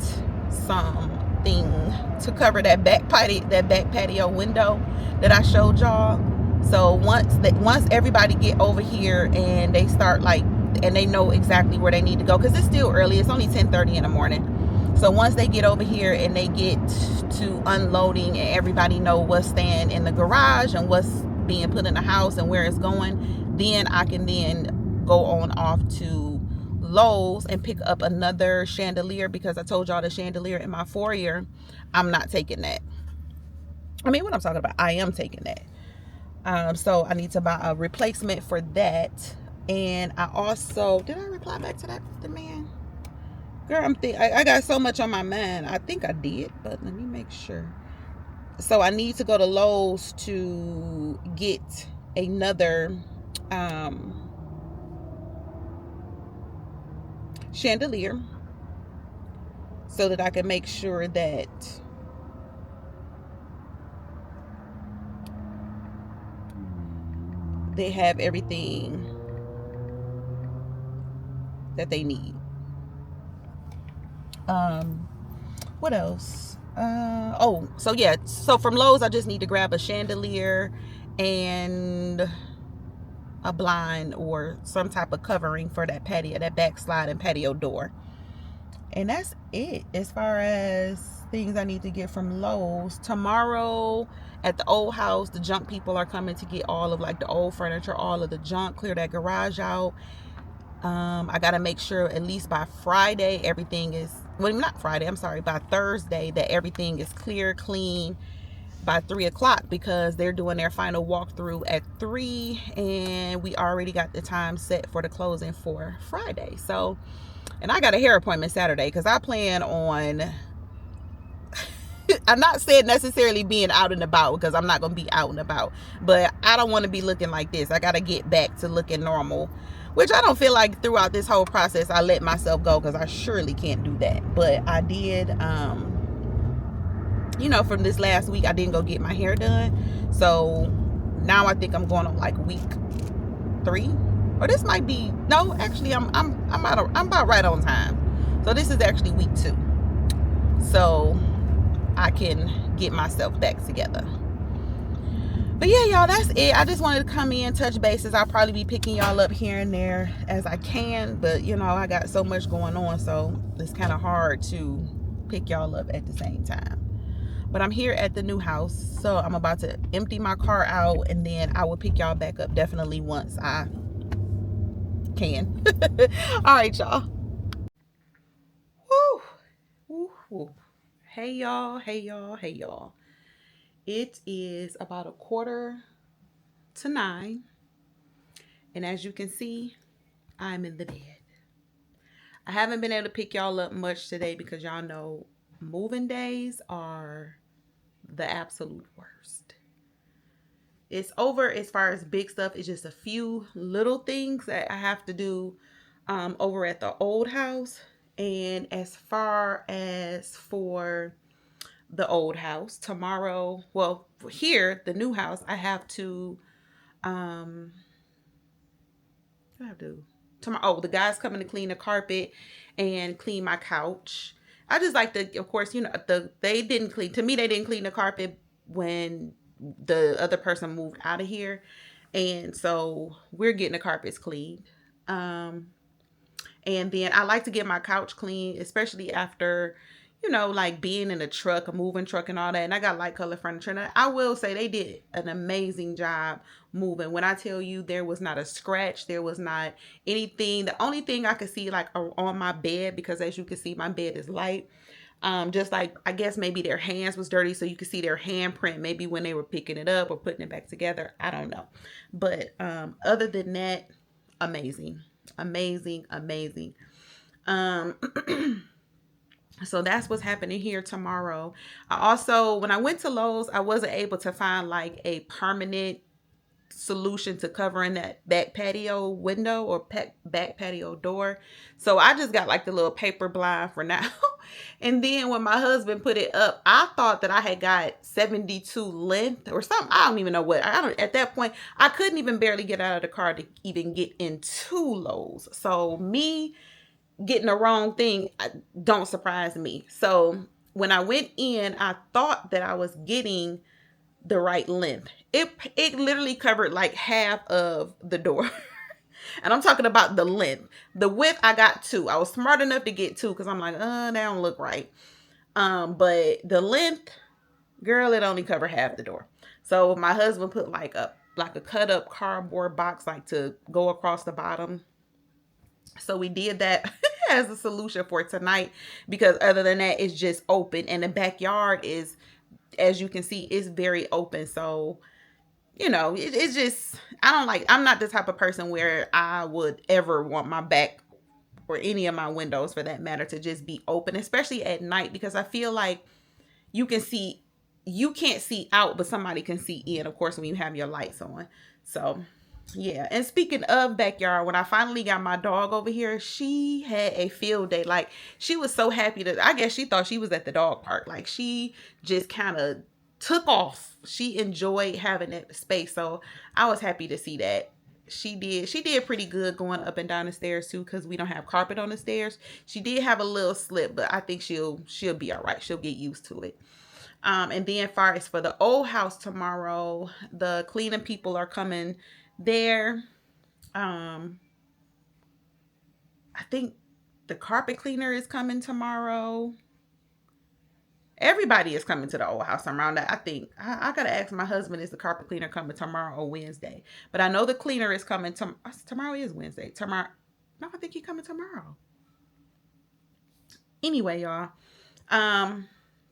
something to cover that back patio window that I showed y'all. So once everybody get over here and they start like, and they know exactly where they need to go, because it's still early, it's only 10:30 in the morning. So once they get over here and they get to unloading and everybody know what's staying in the garage and what's being put in the house and where it's going, then I can then go on off to Lowe's and pick up another chandelier, because I told y'all the chandelier in my foyer, I'm not taking that. I mean, what I'm talking about, I am taking that. So I need to buy a replacement for that. And I also, did I reply back to the man? Girl, I got so much on my mind. I think I did, but let me make sure. So I need to go to Lowe's to get another chandelier so that I can make sure that they have everything that they need. What else? So yeah, so from Lowe's I just need to grab a chandelier and a blind or some type of covering for that patio, that backslide and patio door. And that's it as far as things I need to get from Lowe's. Tomorrow at the old house, the junk people are coming to get all of like the old furniture, all of the junk, clear that garage out. I gotta make sure at least by Friday everything is, well, not Friday, I'm sorry, by Thursday, that everything is clear, clean by 3 o'clock, because they're doing their final walkthrough at 3 and we already got the time set for the closing for Friday. So, and I got a hair appointment Saturday, because I plan on I'm not saying necessarily being out and about, because I'm not gonna be out and about, but I don't want to be looking like this. I gotta get back to looking normal, which I don't feel like throughout this whole process I let myself go, because I surely can't do that. But I did, you know, from this last week I didn't go get my hair done, so now I think I'm going on like week 3, or this might be, no, actually I'm about right on time. So this is actually week 2, so I can get myself back together. But yeah, y'all, that's it. I just wanted to come in, touch bases. I'll probably be picking y'all up here and there as I can, but you know, I got so much going on, so it's kind of hard to pick y'all up at the same time. But I'm here at the new house, so I'm about to empty my car out, and then I will pick y'all back up definitely once I can. All right, y'all. Woo. Woo, woo. Hey y'all, hey y'all, hey y'all. It is about 8:45, and as you can see, I'm in the bed. I haven't been able to pick y'all up much today because y'all know moving days are the absolute worst. It's over as far as big stuff. It's just a few little things that I have to do over at the old house. And as far as for the old house, tomorrow, well, here, the new house, I have to, what do I have to do? Tomorrow, the guys coming to clean the carpet and clean my couch. I just like to, of course, they didn't clean, to me, they didn't clean the carpet when the other person moved out of here. And so we're getting the carpets cleaned. And then I like to get my couch clean, especially after, like being in a truck, a moving truck and all that. And I got light color furniture. And I will say they did an amazing job moving. When I tell you there was not a scratch, there was not anything. The only thing I could see like on my bed, because as you can see, my bed is light. Just like, I guess maybe their hands was dirty, so you could see their handprint maybe when they were picking it up or putting it back together. I don't know. But other than that, amazing. Amazing. So that's what's happening here tomorrow. I also, when I went to Lowe's, I wasn't able to find like a permanent solution to covering that back patio window or back patio door. So I just got like the little paper blind for now. And then when my husband put it up, I thought that I had got 72 length or something. I don't even know what. At that point, I couldn't even barely get out of the car to even get into Lowe's. So me getting the wrong thing don't surprise me. So when I went in, I thought that I was getting the right length. It literally covered like half of the door. And I'm talking about the length. The width, I got 2. I was smart enough to get 2 because I'm like, that don't look right. But the length, girl, it only covered half the door. So my husband put like a cut up cardboard box like to go across the bottom. So we did that as a solution for tonight, because other than that, it's just open, and the backyard is, as you can see, it's very open. So it's just, I'm not the type of person where I would ever want my back or any of my windows for that matter to just be open, especially at night, because I feel like you can't see out, but somebody can see in, of course, when you have your lights on. So yeah. And speaking of backyard, when I finally got my dog over here, she had a field day. Like, she was so happy that, I guess she thought she was at the dog park. Like, she just kind of took off. She enjoyed having that space. So I was happy to see that. She did pretty good going up and down the stairs too, because we don't have carpet on the stairs. She did have a little slip, but I think she'll be all right. She'll get used to it. And then far as for the old house tomorrow, the cleaning people are coming there. I think the carpet cleaner is coming tomorrow. Everybody is coming to the old house around that. I think I gotta ask my husband, is the carpet cleaner coming tomorrow or Wednesday? But I know the cleaner is coming tomorrow. Is Wednesday. Tomorrow. No, I think he's coming tomorrow. Anyway, y'all.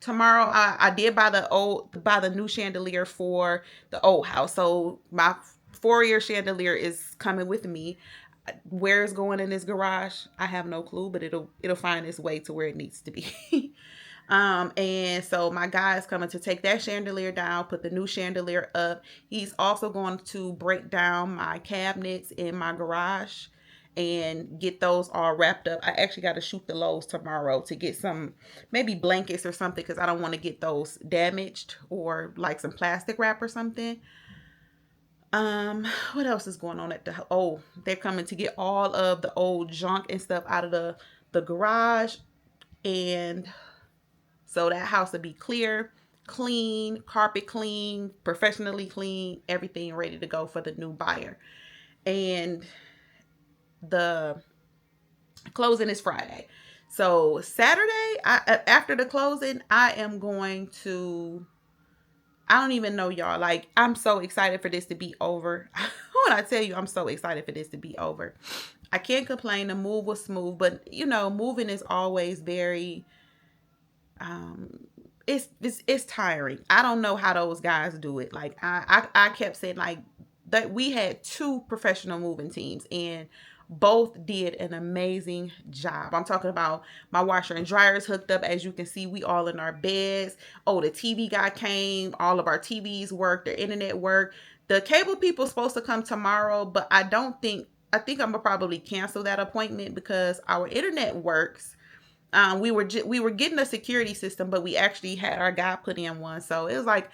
Tomorrow I did buy the new chandelier for the old house. So my 4-year chandelier is coming with me. Where it's going in this garage, I have no clue, but it'll find its way to where it needs to be. And so my guy is coming to take that chandelier down, put the new chandelier up. He's also going to break down my cabinets in my garage and get those all wrapped up. I actually got to shoot the Lowe's tomorrow to get some, maybe blankets or something, because I don't want to get those damaged, or like some plastic wrap or something. What else is going on at they're coming to get all of the old junk and stuff out of the garage. And so that house will be clear, clean, carpet clean, professionally clean, everything ready to go for the new buyer. And the closing is Friday. So Saturday, after the closing, I am going to, I don't even know, y'all. Like, I'm so excited for this to be over. When I tell you, I'm so excited for this to be over. I can't complain. The move was smooth, but you know, moving is always very, it's tiring. I don't know how those guys do it. Like, I kept saying, like, that we had two professional moving teams, and both did an amazing job. I'm talking about my washer and dryer is hooked up. As you can see, we all in our beds. Oh, the TV guy came. All of our TVs worked. Their internet worked. The cable people supposed to come tomorrow, but I think I'm gonna probably cancel that appointment because our internet works. We were getting a security system, but we actually had our guy put in one. So it was like,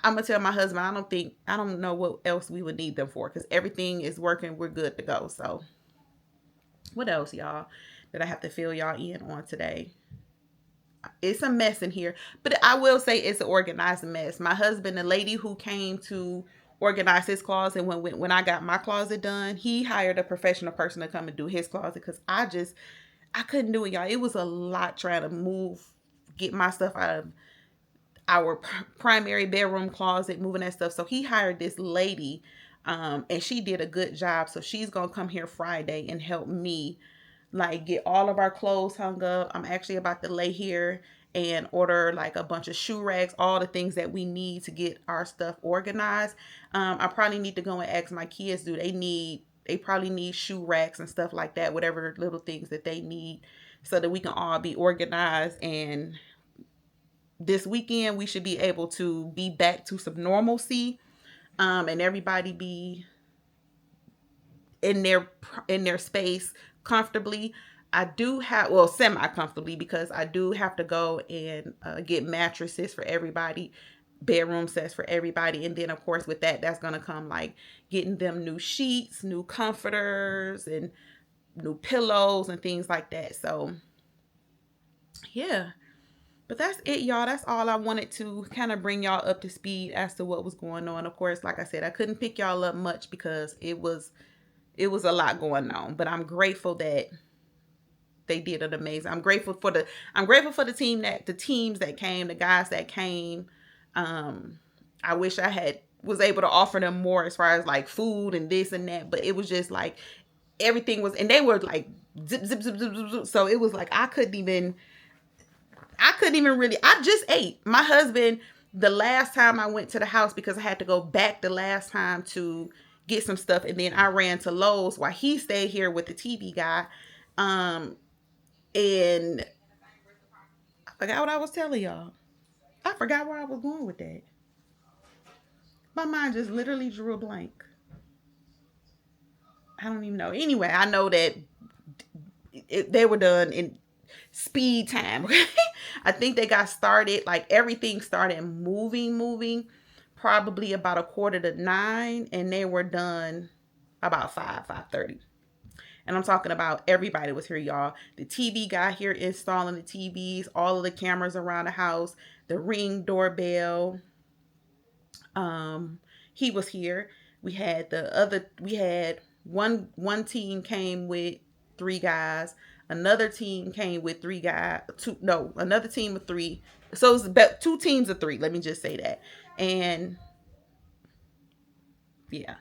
I'm gonna tell my husband, I don't know what else we would need them for, because everything is working. We're good to go. So what else, y'all, that I have to fill y'all in on today? It's a mess in here, but I will say it's an organized mess. My husband, the lady who came to organize his closet when I got my closet done, he hired a professional person to come and do his closet, because I couldn't do it, y'all. It was a lot trying to get my stuff out of our primary bedroom closet, moving that stuff. So he hired this lady, and she did a good job. So she's gonna come here Friday and help me, like, get all of our clothes hung up. I'm actually about to lay here and order like a bunch of shoe racks, all the things that we need to get our stuff organized. I probably need to go and ask my kids, they probably need shoe racks and stuff like that, whatever little things that they need, so that we can all be organized. And this weekend we should be able to be back to some normalcy, and everybody be in their space comfortably. I do have, well, semi comfortably, because I do have to go and get mattresses for everybody, bedroom sets for everybody, and then of course with that's gonna come like getting them new sheets, new comforters, and new pillows and things like that. So yeah, but that's it, y'all. That's all I wanted to kind of bring y'all up to speed as to what was going on. Of course, like I said, I couldn't pick y'all up much because it was a lot going on, but I'm grateful that they did an amazing. I'm grateful for the teams that came, the guys that came. I wish I was able to offer them more as far as like food and this and that, but it was just like everything was, and they were like zip zip zip zip zip, zip. So it was like I couldn't even really. I just ate. My husband, the last time I went to the house, because I had to go back the last time to get some stuff, and then I ran to Lowe's while he stayed here with the TV guy. And I forgot what I was telling y'all. I forgot where I was going with that. My mind just literally drew a blank. I don't even know. Anyway, I know that they were done in speed time. I think they got started, like everything started moving probably about 8:45, and they were done about 5:30. And I'm talking about everybody was here, y'all. The TV guy here installing the TVs, all of the cameras around the house, the Ring doorbell. He was here. We had one team came with 3 guys. Another team came with 3 guys. Another team of 3. So it's about 2 teams of 3. Let me just say that. And yeah,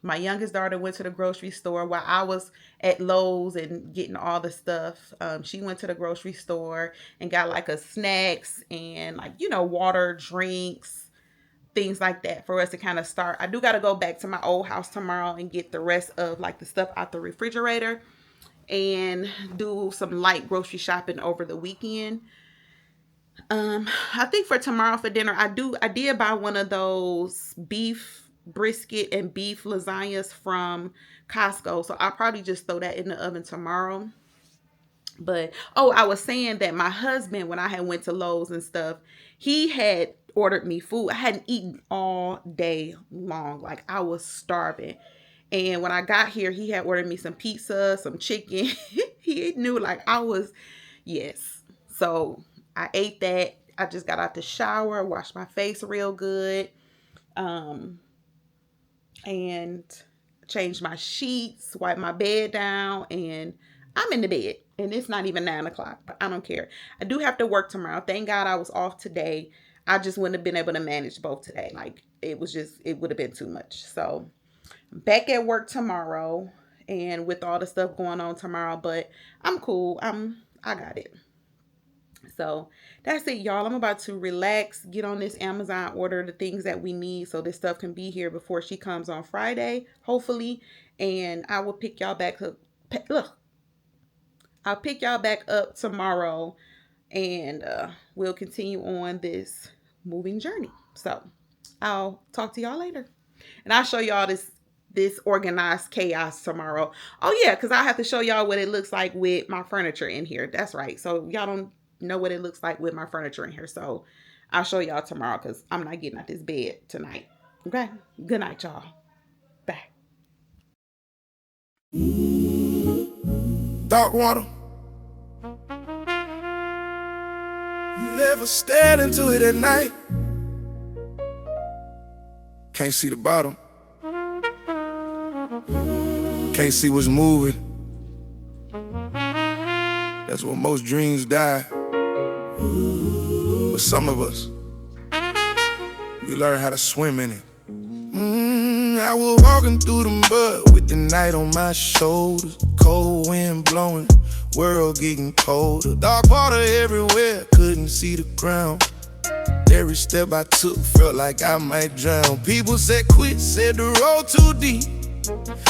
my youngest daughter went to the grocery store while I was at Lowe's and getting all the stuff. She went to the grocery store and got like a snacks and, like, water, drinks, things like that for us to kind of start. I do got to go back to my old house tomorrow and get the rest of like the stuff out the refrigerator and do some light grocery shopping over the weekend. I think for tomorrow for dinner, I did buy one of those beef brisket and beef lasagnas from Costco. So I'll probably just throw that in the oven tomorrow. But I was saying that my husband, when I had went to Lowe's and stuff, he had ordered me food. I hadn't eaten all day long. Like, I was starving. And when I got here, he had ordered me some pizza, some chicken. He knew, like, yes. So I ate that. I just got out the shower, washed my face real good, and changed my sheets, wiped my bed down, and I'm in the bed and it's not even 9 o'clock, but I don't care. I do have to work tomorrow. Thank God I was off today. I just wouldn't have been able to manage both today. Like it would have been too much. So I'm back at work tomorrow and with all the stuff going on tomorrow, but I'm cool. I got it. So that's it, y'all. I'm about to relax, get on this Amazon, order the things that we need so this stuff can be here before she comes on Friday, hopefully. And I will pick y'all back up. Look, I'll pick y'all back up tomorrow and we'll continue on this moving journey. So I'll talk to y'all later. And I'll show y'all this organized chaos tomorrow. Oh yeah, because I have to show y'all what it looks like with my furniture in here. That's right. So y'all don't know what it looks like with my furniture in here. So I'll show y'all tomorrow because I'm not getting out this bed tonight. Okay? Good night, y'all. Bye. Dark water. Never stared into it at night. Can't see the bottom. Can't see what's moving. That's where most dreams die. But some of us, we learn how to swim in it. I was walking through the mud with the night on my shoulders. Cold wind blowing, world getting colder. Dark water everywhere, couldn't see the ground. Every step I took felt like I might drown. People said quit, said the road too deep.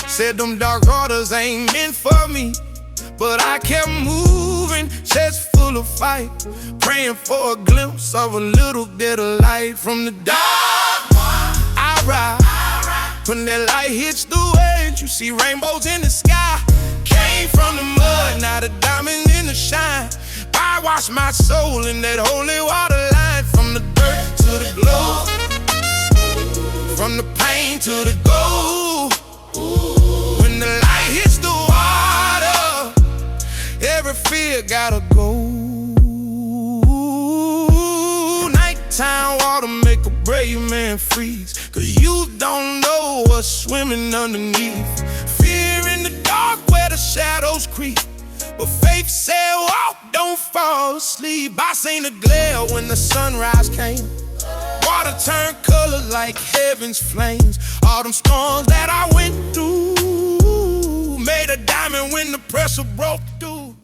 Said them dark waters ain't meant for me. But I kept moving, chest full of fight, praying for a glimpse of a little bit of light. From the dark I ride. When that light hits the waves, you see rainbows in the sky. Came from the mud, now the diamond in the shine. I wash my soul in that holy water line. From the dirt to the glow, from the pain to the gold. When the light hits the water, every fear gotta go. Nighttime water make a brave man freeze, cause you don't know what's swimming underneath. Fear in the dark where the shadows creep, but faith said walk, don't fall asleep. I seen a glare when the sunrise came. Water turned color like heaven's flames. All them storms that I went through made a diamond when the pressure broke through.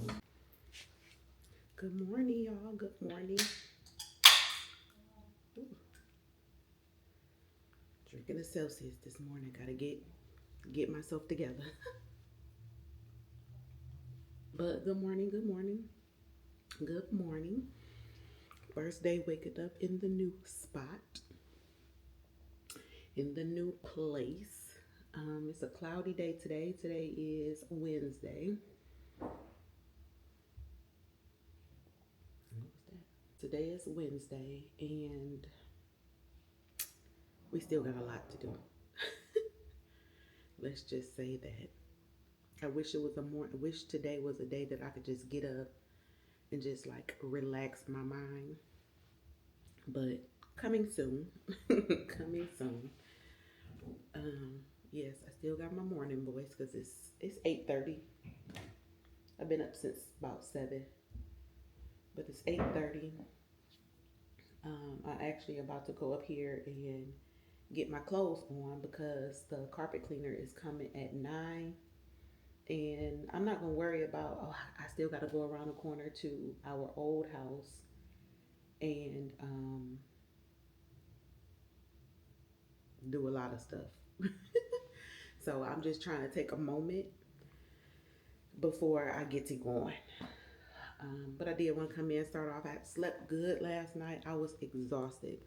Good morning, y'all. Good morning. Ooh. Drinking a Celsius this morning. Gotta get myself together. But good morning, good morning. Good morning. First day waking up in the new spot, in the new place. It's a cloudy day today. Today is Wednesday. Today is Wednesday, and we still got a lot to do. Let's just say that. I wish today was a day that I could just get up and just like relax my mind. But coming soon. Coming soon. Yes, I still got my morning voice because it's 8:30. I've been up since about 7. But it's 8:30. I actually about to go up here and get my clothes on because the carpet cleaner is coming at 9. And I'm not gonna worry about, I still gotta go around the corner to our old house and do a lot of stuff. So I'm just trying to take a moment before I get to going. But I did want to come in and start off. I slept good last night. I was exhausted.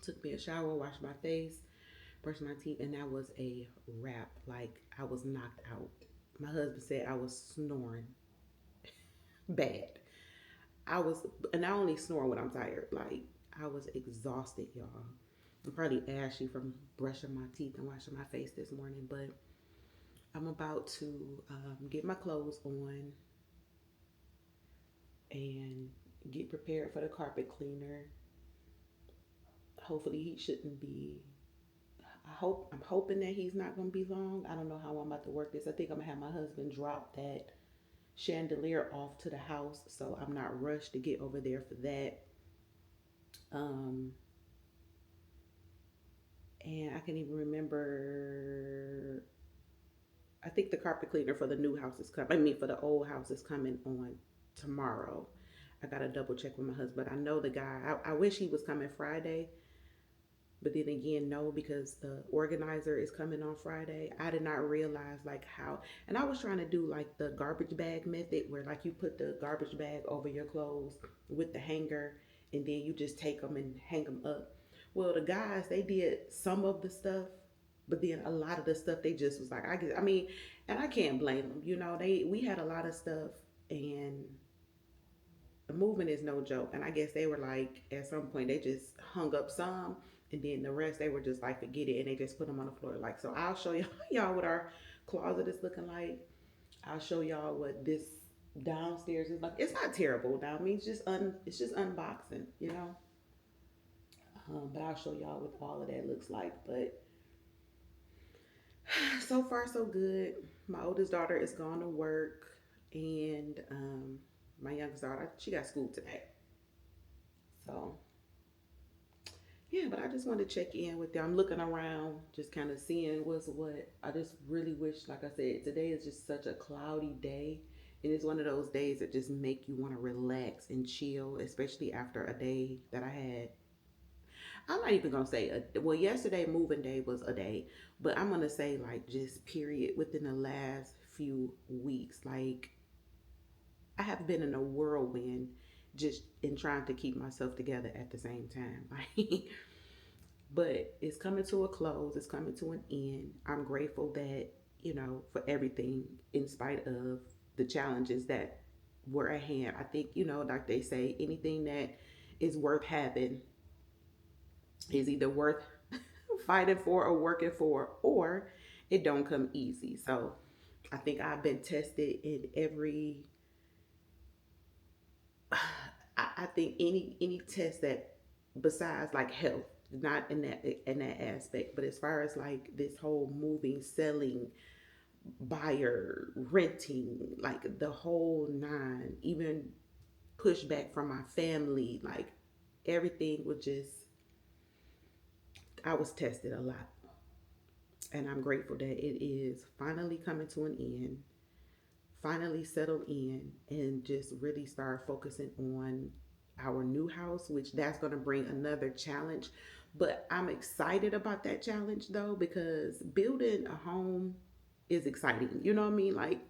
Took me a shower, washed my face, brushed my teeth, and that was a wrap. Like I was knocked out. My husband said I was snoring bad. And I only snore when I'm tired. Like I was exhausted, y'all. I'm probably ashy from brushing my teeth and washing my face this morning, but I'm about to get my clothes on and get prepared for the carpet cleaner. Hopefully he shouldn't be, I'm hoping that he's not going to be long. I don't know how I'm about to work this. I think I'm going to have my husband drop that chandelier off to the house, so I'm not rushed to get over there for that. Um, and I can even remember. I think the carpet cleaner for the new house is coming. I mean, for the old house is coming on tomorrow. I gotta double check with my husband. I know the guy. I wish he was coming Friday, but then again, no, because the organizer is coming on Friday. I did not realize like how, and I was trying to do like the garbage bag method where like you put the garbage bag over your clothes with the hanger and then you just take them and hang them up. Well, the guys, they did some of the stuff, but then a lot of the stuff they just was like, I guess, I mean, and I can't blame them. You know, we had a lot of stuff and the movement is no joke. And I guess they were like, at some point, they just hung up some, and then the rest they were just like, forget it, and they just put them on the floor. Like, so I'll show y'all what our closet is looking like. I'll show y'all what this downstairs is like. It's not terrible now. I mean, it's just unboxing, you know. But I'll show y'all what all of that looks like. But so far so good. My oldest daughter is going to work, and my youngest daughter, she got school today. So yeah, but I just wanted to check in with them. I'm looking around, just kind of seeing what's what. I just really wish, like I said, today is just such a cloudy day. And it's one of those days that just make you want to relax and chill, especially after a day that I had. I'm not even gonna say well, yesterday moving day was a day, but I'm gonna say like just period within the last few weeks. Like I have been in a whirlwind just in trying to keep myself together at the same time. Like but it's coming to a close, it's coming to an end. I'm grateful that, you know, for everything in spite of the challenges that were at hand. I think, you know, like they say, anything that is worth having is either worth fighting for or working for, or it don't come easy. So I think I've been tested in every I think any test that besides like health, not in that aspect, but as far as like this whole moving, selling, buyer, renting, like the whole nine, even pushback from my family, like everything was just I was tested a lot. And I'm grateful that it is finally coming to an end, finally settle in, and just really start focusing on our new house, which that's going to bring another challenge. But I'm excited about that challenge though, because building a home is exciting. You know what I mean? Like,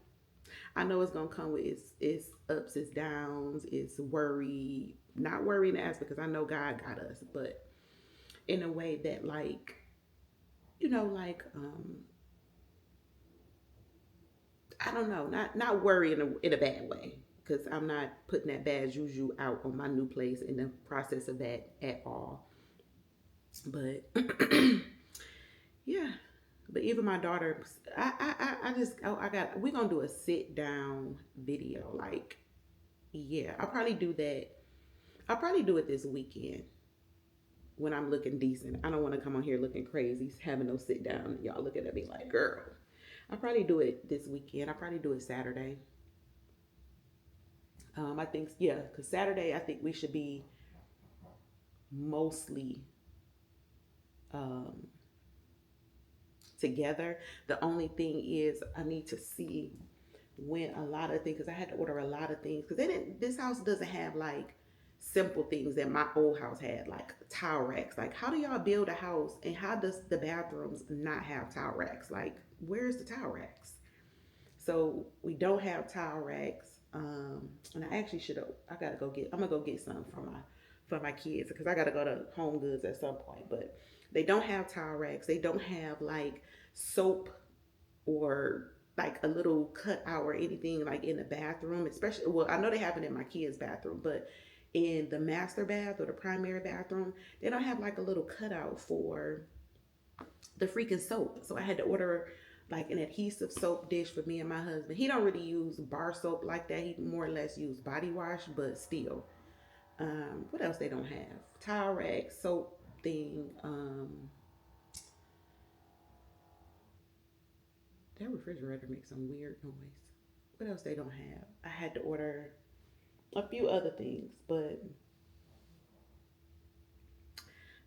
I know it's going to come with its ups, its downs, its worry, not worrying as because I know God got us, but in a way that like, you know, like, I don't know, not worry in a bad way, because I'm not putting that bad juju out on my new place in the process of that at all. But yeah, but even my daughter, I just I got we're gonna do a sit down video. Like yeah, I'll probably do that. I'll probably do it this weekend when I'm looking decent. I don't want to come on here looking crazy, having no sit down. Y'all looking at me like, girl. I'll probably do it this weekend. I'll probably do it Saturday. I think, yeah, because Saturday, I think we should be mostly um, together. The only thing is, I need to see when a lot of things, because I had to order a lot of things, because this house doesn't have like simple things that my old house had, like towel racks. Like, how do y'all build a house and how does the bathrooms not have towel racks? Like, where's the towel racks? So we don't have towel racks. And I actually should have. I gotta go get. I'm gonna go get some for my kids because I gotta go to HomeGoods at some point. But they don't have towel racks. They don't have like soap or like a little cutout or anything like in the bathroom. Especially, well, I know they have it in my kids' bathroom, but in the master bath or the primary bathroom, they don't have like a little cutout for the freaking soap. So I had to order like an adhesive soap dish for me and my husband. He don't really use bar soap like that. He more or less use body wash, but still. What else they don't have? Towel rack, soap thing. That refrigerator makes some weird noise. what else they don't have? I had to order a few other things, but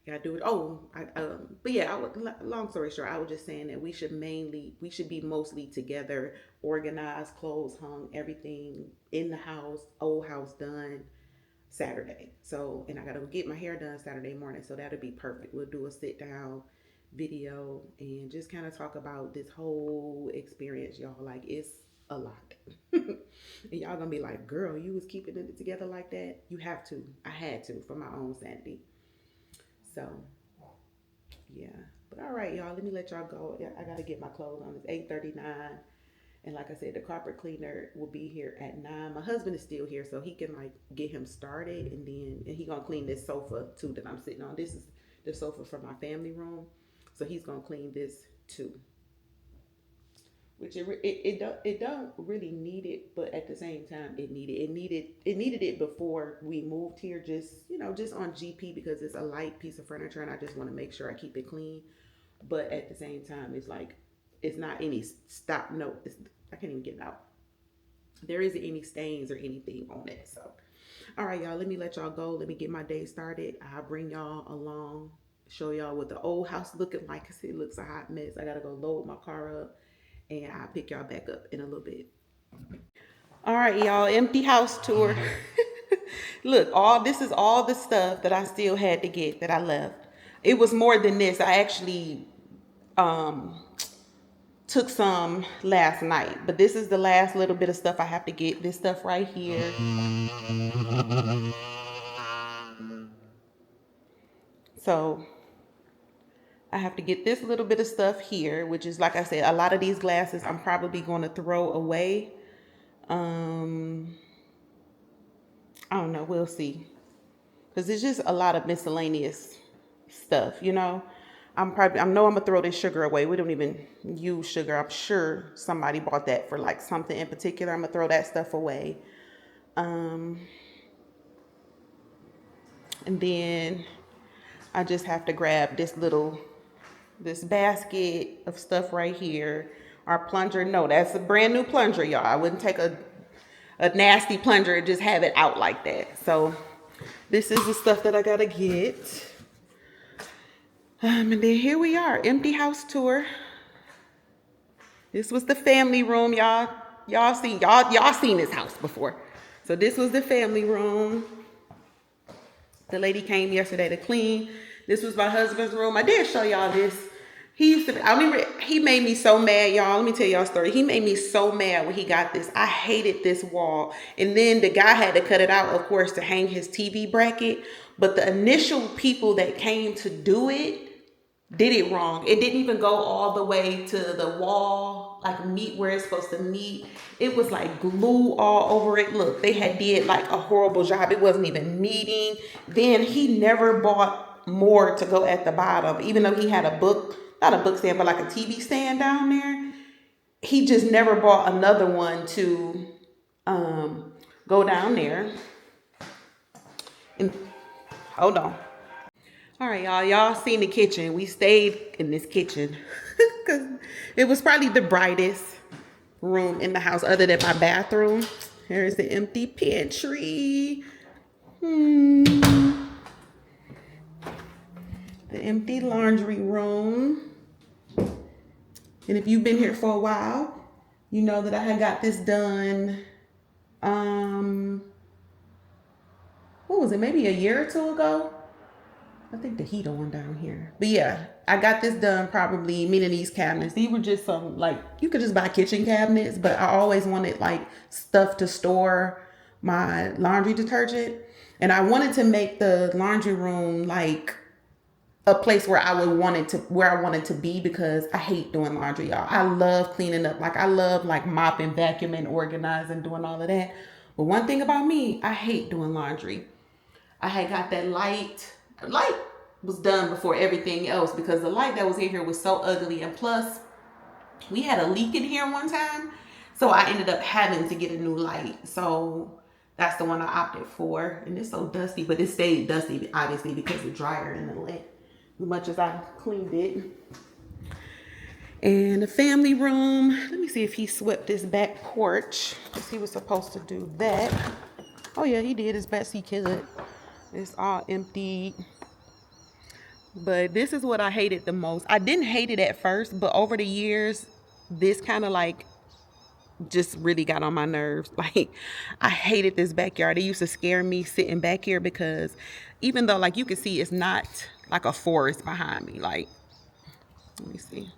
yeah, I do it. Oh, but yeah, long story short, I was just saying that we should be mostly together, organized, clothes hung, everything in the house, old house done Saturday. So, and I gotta get my hair done Saturday morning, so that'll be perfect. We'll do a sit down video and just kind of talk about this whole experience, y'all. Like, it's a lot. And y'all gonna be like, girl, you was keeping it together like that? You have to. I had to for my own sanity. So, yeah. But all right, y'all, let me let y'all go. I gotta get my clothes on. It's 8:39. And like I said, the carpet cleaner will be here at 9. My husband is still here, so he can like get him started, and he gonna clean this sofa too that I'm sitting on. This is the sofa from my family room, so he's gonna clean this too. Which it don't really need it, but at the same time it needed it before we moved here. Just on GP, because it's a light piece of furniture, and I just want to make sure I keep it clean. But at the same time, it's like, it's not any stop. No, I can't even get it out. There isn't any stains or anything on it. So, all right, y'all, let me let y'all go. Let me get my day started. I'll bring y'all along, show y'all what the old house looking like, because it looks a hot mess. I got to go load my car up, and I'll pick y'all back up in a little bit. All right, y'all, empty house tour. Look, this is all the stuff that I still had to get that I left. It was more than this. I actually took some last night, but this is the last little bit of stuff I have to get. This stuff right here. So I have to get this little bit of stuff here, which is, like I said, a lot of these glasses I'm probably going to throw away. I don't know, we'll see, because it's just a lot of miscellaneous stuff, I know I'm gonna throw this sugar away. We don't even use sugar. I'm sure somebody bought that for like something in particular. I'm gonna throw that stuff away. And then I just have to grab this basket of stuff right here. Our plunger, no, that's a brand new plunger, y'all. I wouldn't take a nasty plunger and just have it out like that. So this is the stuff that I gotta get. And then here we are, empty house tour. This was the family room, y'all. Y'all seen this house before. So this was the family room. The lady came yesterday to clean. This was my husband's room. I did show y'all this. He made me so mad, y'all. Let me tell y'all a story. He made me so mad when he got this. I hated this wall. And then the guy had to cut it out, of course, to hang his TV bracket. But the initial people that came to do it did it wrong. It didn't even go all the way to the wall, like meet where it's supposed to meet. It was like glue all over it. Look, they had did like a horrible job. It wasn't even meeting. Then he never bought more to go at the bottom, even though he had a book, not a book stand, but like a TV stand down there. He just never bought another one to go down there. And hold on. All right, y'all seen the kitchen. We stayed in this kitchen because it was probably the brightest room in the house other than my bathroom. Here's the empty pantry. The empty laundry room. And if you've been here for a while, you know that I had got this done, what was it, maybe a year or two ago? I think the heat on down here. But yeah, I got this done probably, meaning these cabinets. These were just some, like, you could just buy kitchen cabinets, but I always wanted like stuff to store my laundry detergent. And I wanted to make the laundry room like a place where I wanted to be, because I hate doing laundry, y'all. I love cleaning up. Like, I love like mopping, vacuuming, organizing, doing all of that. But one thing about me, I hate doing laundry. I had got that light was done before everything else, because the light that was in here was so ugly. And plus, we had a leak in here one time, so I ended up having to get a new light. So that's the one I opted for. And it's so dusty, but it stayed dusty obviously because the dryer and the lamp, as much as I cleaned it. And the family room. Let me see if he swept this back porch, because he was supposed to do that. Oh yeah, he did as best he could. It's all empty. But this is what I hated the most. I didn't hate it at first, but over the years, this kind of like just really got on my nerves. Like, I hated this backyard. It used to scare me sitting back here, because even though, like, you can see it's not like a forest behind me. Like, let me see.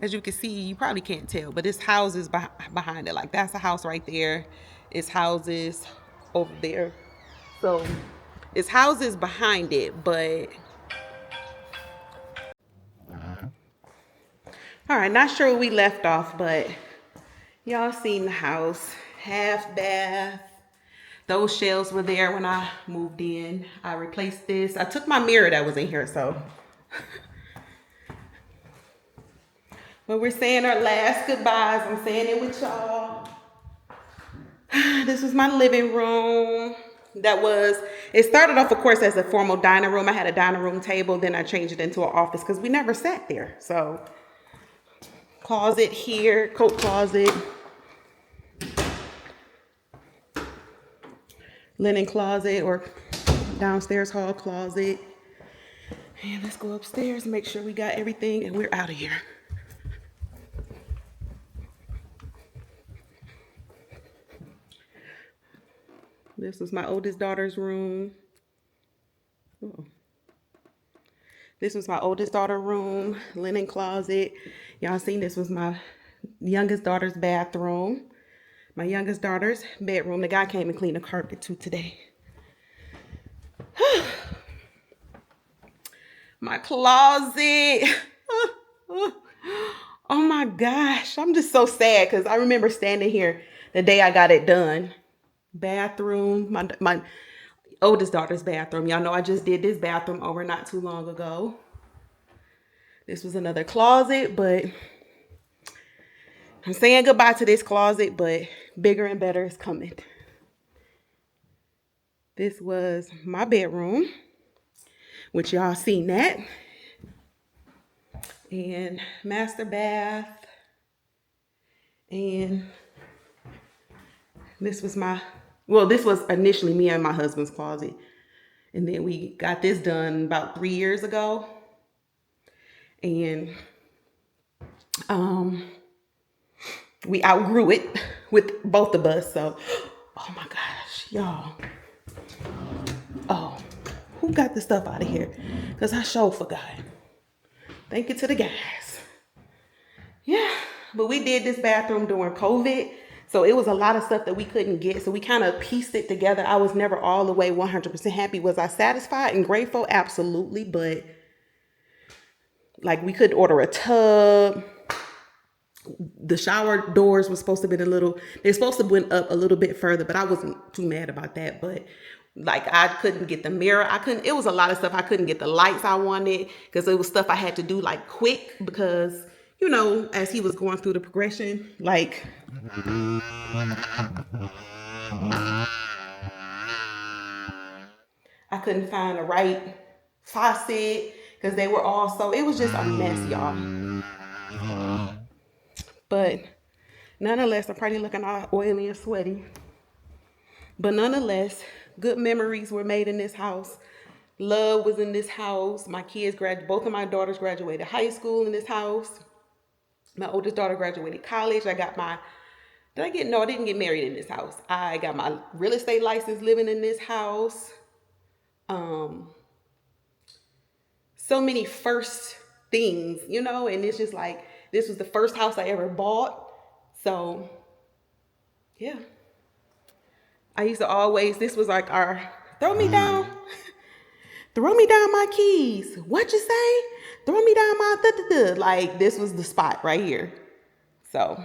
As you can see, you probably can't tell, but it's houses behind it. Like, that's a house right there. It's houses over there. So it's houses behind it, but all right, not sure where we left off, but y'all seen the house. Half bath. Those shelves were there when I moved in. I replaced this. I took my mirror that was in here, so. But we're saying our last goodbyes. I'm saying it with y'all. This was my living room. It started off, of course, as a formal dining room. I had a dining room table. Then I changed it into an office because we never sat there. So, closet here, coat closet. Linen closet, or downstairs hall closet. And let's go upstairs and make sure we got everything and we're out of here. This was my oldest daughter's room. Oh. This was my oldest daughter's room, linen closet. Y'all seen this was my youngest daughter's bathroom. My youngest daughter's bedroom. The guy came and cleaned the carpet too today. My closet. Oh my gosh. I'm just so sad because I remember standing here the day I got it done. Bathroom. My oldest daughter's bathroom. Y'all know I just did this bathroom over not too long ago. This was another closet, but I'm saying goodbye to this closet, but bigger and better is coming. This was my bedroom, which y'all seen that. And master bath. And this was this was initially me and my husband's closet. And then we got this done about 3 years ago. And we outgrew it with both of us. So, oh my gosh, y'all. Oh, who got the stuff out of here? Because I sure forgot. Thank you to the guys. Yeah, but we did this bathroom during COVID. So it was a lot of stuff that we couldn't get. So we kind of pieced it together. I was never all the way 100% happy. Was I satisfied and grateful? Absolutely. But like, we couldn't order a tub. The shower doors were supposed to be they're supposed to went up a little bit further, but I wasn't too mad about that. But like, I couldn't get the mirror. It was a lot of stuff. I couldn't get the lights I wanted because it was stuff I had to do like quick because, you know, as he was going through the progression, like, I couldn't find the right faucet because they were all it was just a mess, y'all. But nonetheless, I'm probably looking all oily and sweaty. But nonetheless, good memories were made in this house. Love was in this house. My kids both of my daughters graduated high school in this house. My oldest daughter graduated college. I didn't get married in this house. I got my real estate license living in this house. So many first things, you know, and it's just like, this was the first house I ever bought. So, yeah. I used to this was like throw me down my keys. What you say? Throw me down my Like, this was the spot right here. So,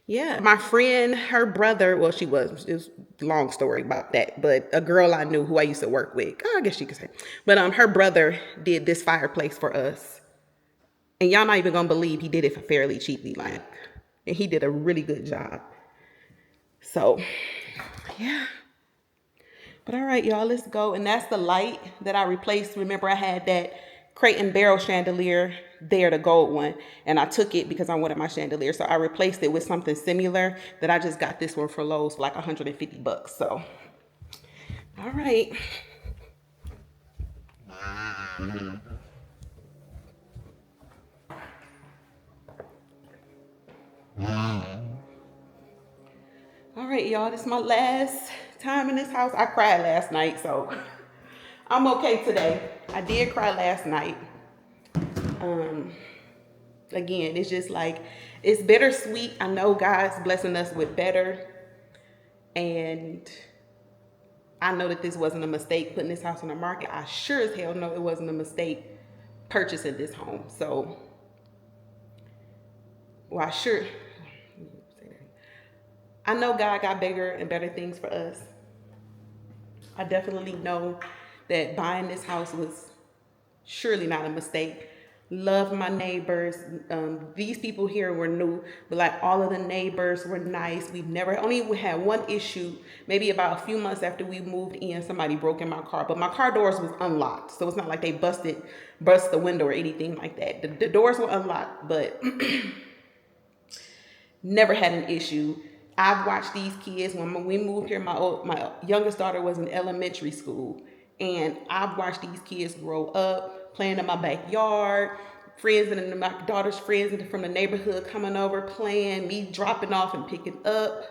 yeah. My friend, her brother, well, it was a long story about that, but a girl I knew who I used to work with, I guess you could say. But her brother did this fireplace for us. And y'all not even gonna believe he did it for fairly cheaply, like, and he did a really good job. So, yeah. But all right, y'all, let's go. And that's the light that I replaced. Remember, I had that Crate and Barrel chandelier there, the gold one, and I took it because I wanted my chandelier, so I replaced it with something similar that I just got this one for Lowe's for like 150 bucks. So all right. All right, y'all, this is my last time in this house. I cried last night, so I'm okay today. I did cry last night. Again, it's just like, it's bittersweet. I know God's blessing us with better, and I know that this wasn't a mistake putting this house on the market. I sure as hell know it wasn't a mistake purchasing this home. So, well, I know God got bigger and better things for us. I definitely know that buying this house was surely not a mistake. Love my neighbors. These people here were new, but like all of the neighbors were nice. We never only had one issue, maybe about a few months after we moved in, somebody broke in my car, but my car doors was unlocked. So it's not like they burst the window or anything like that. The doors were unlocked, but never had an issue. I've watched these kids when we moved here. My youngest daughter was in elementary school, and I've watched these kids grow up, playing in my backyard. Friends and my daughter's friends from the neighborhood coming over, playing, me dropping off and picking up.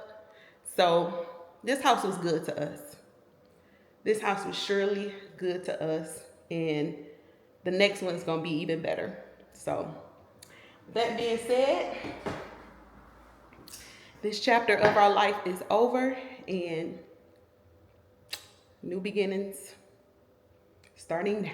So this house was good to us. This house was surely good to us, and the next one's gonna be even better. So that being said, this chapter of our life is over, and new beginnings starting now.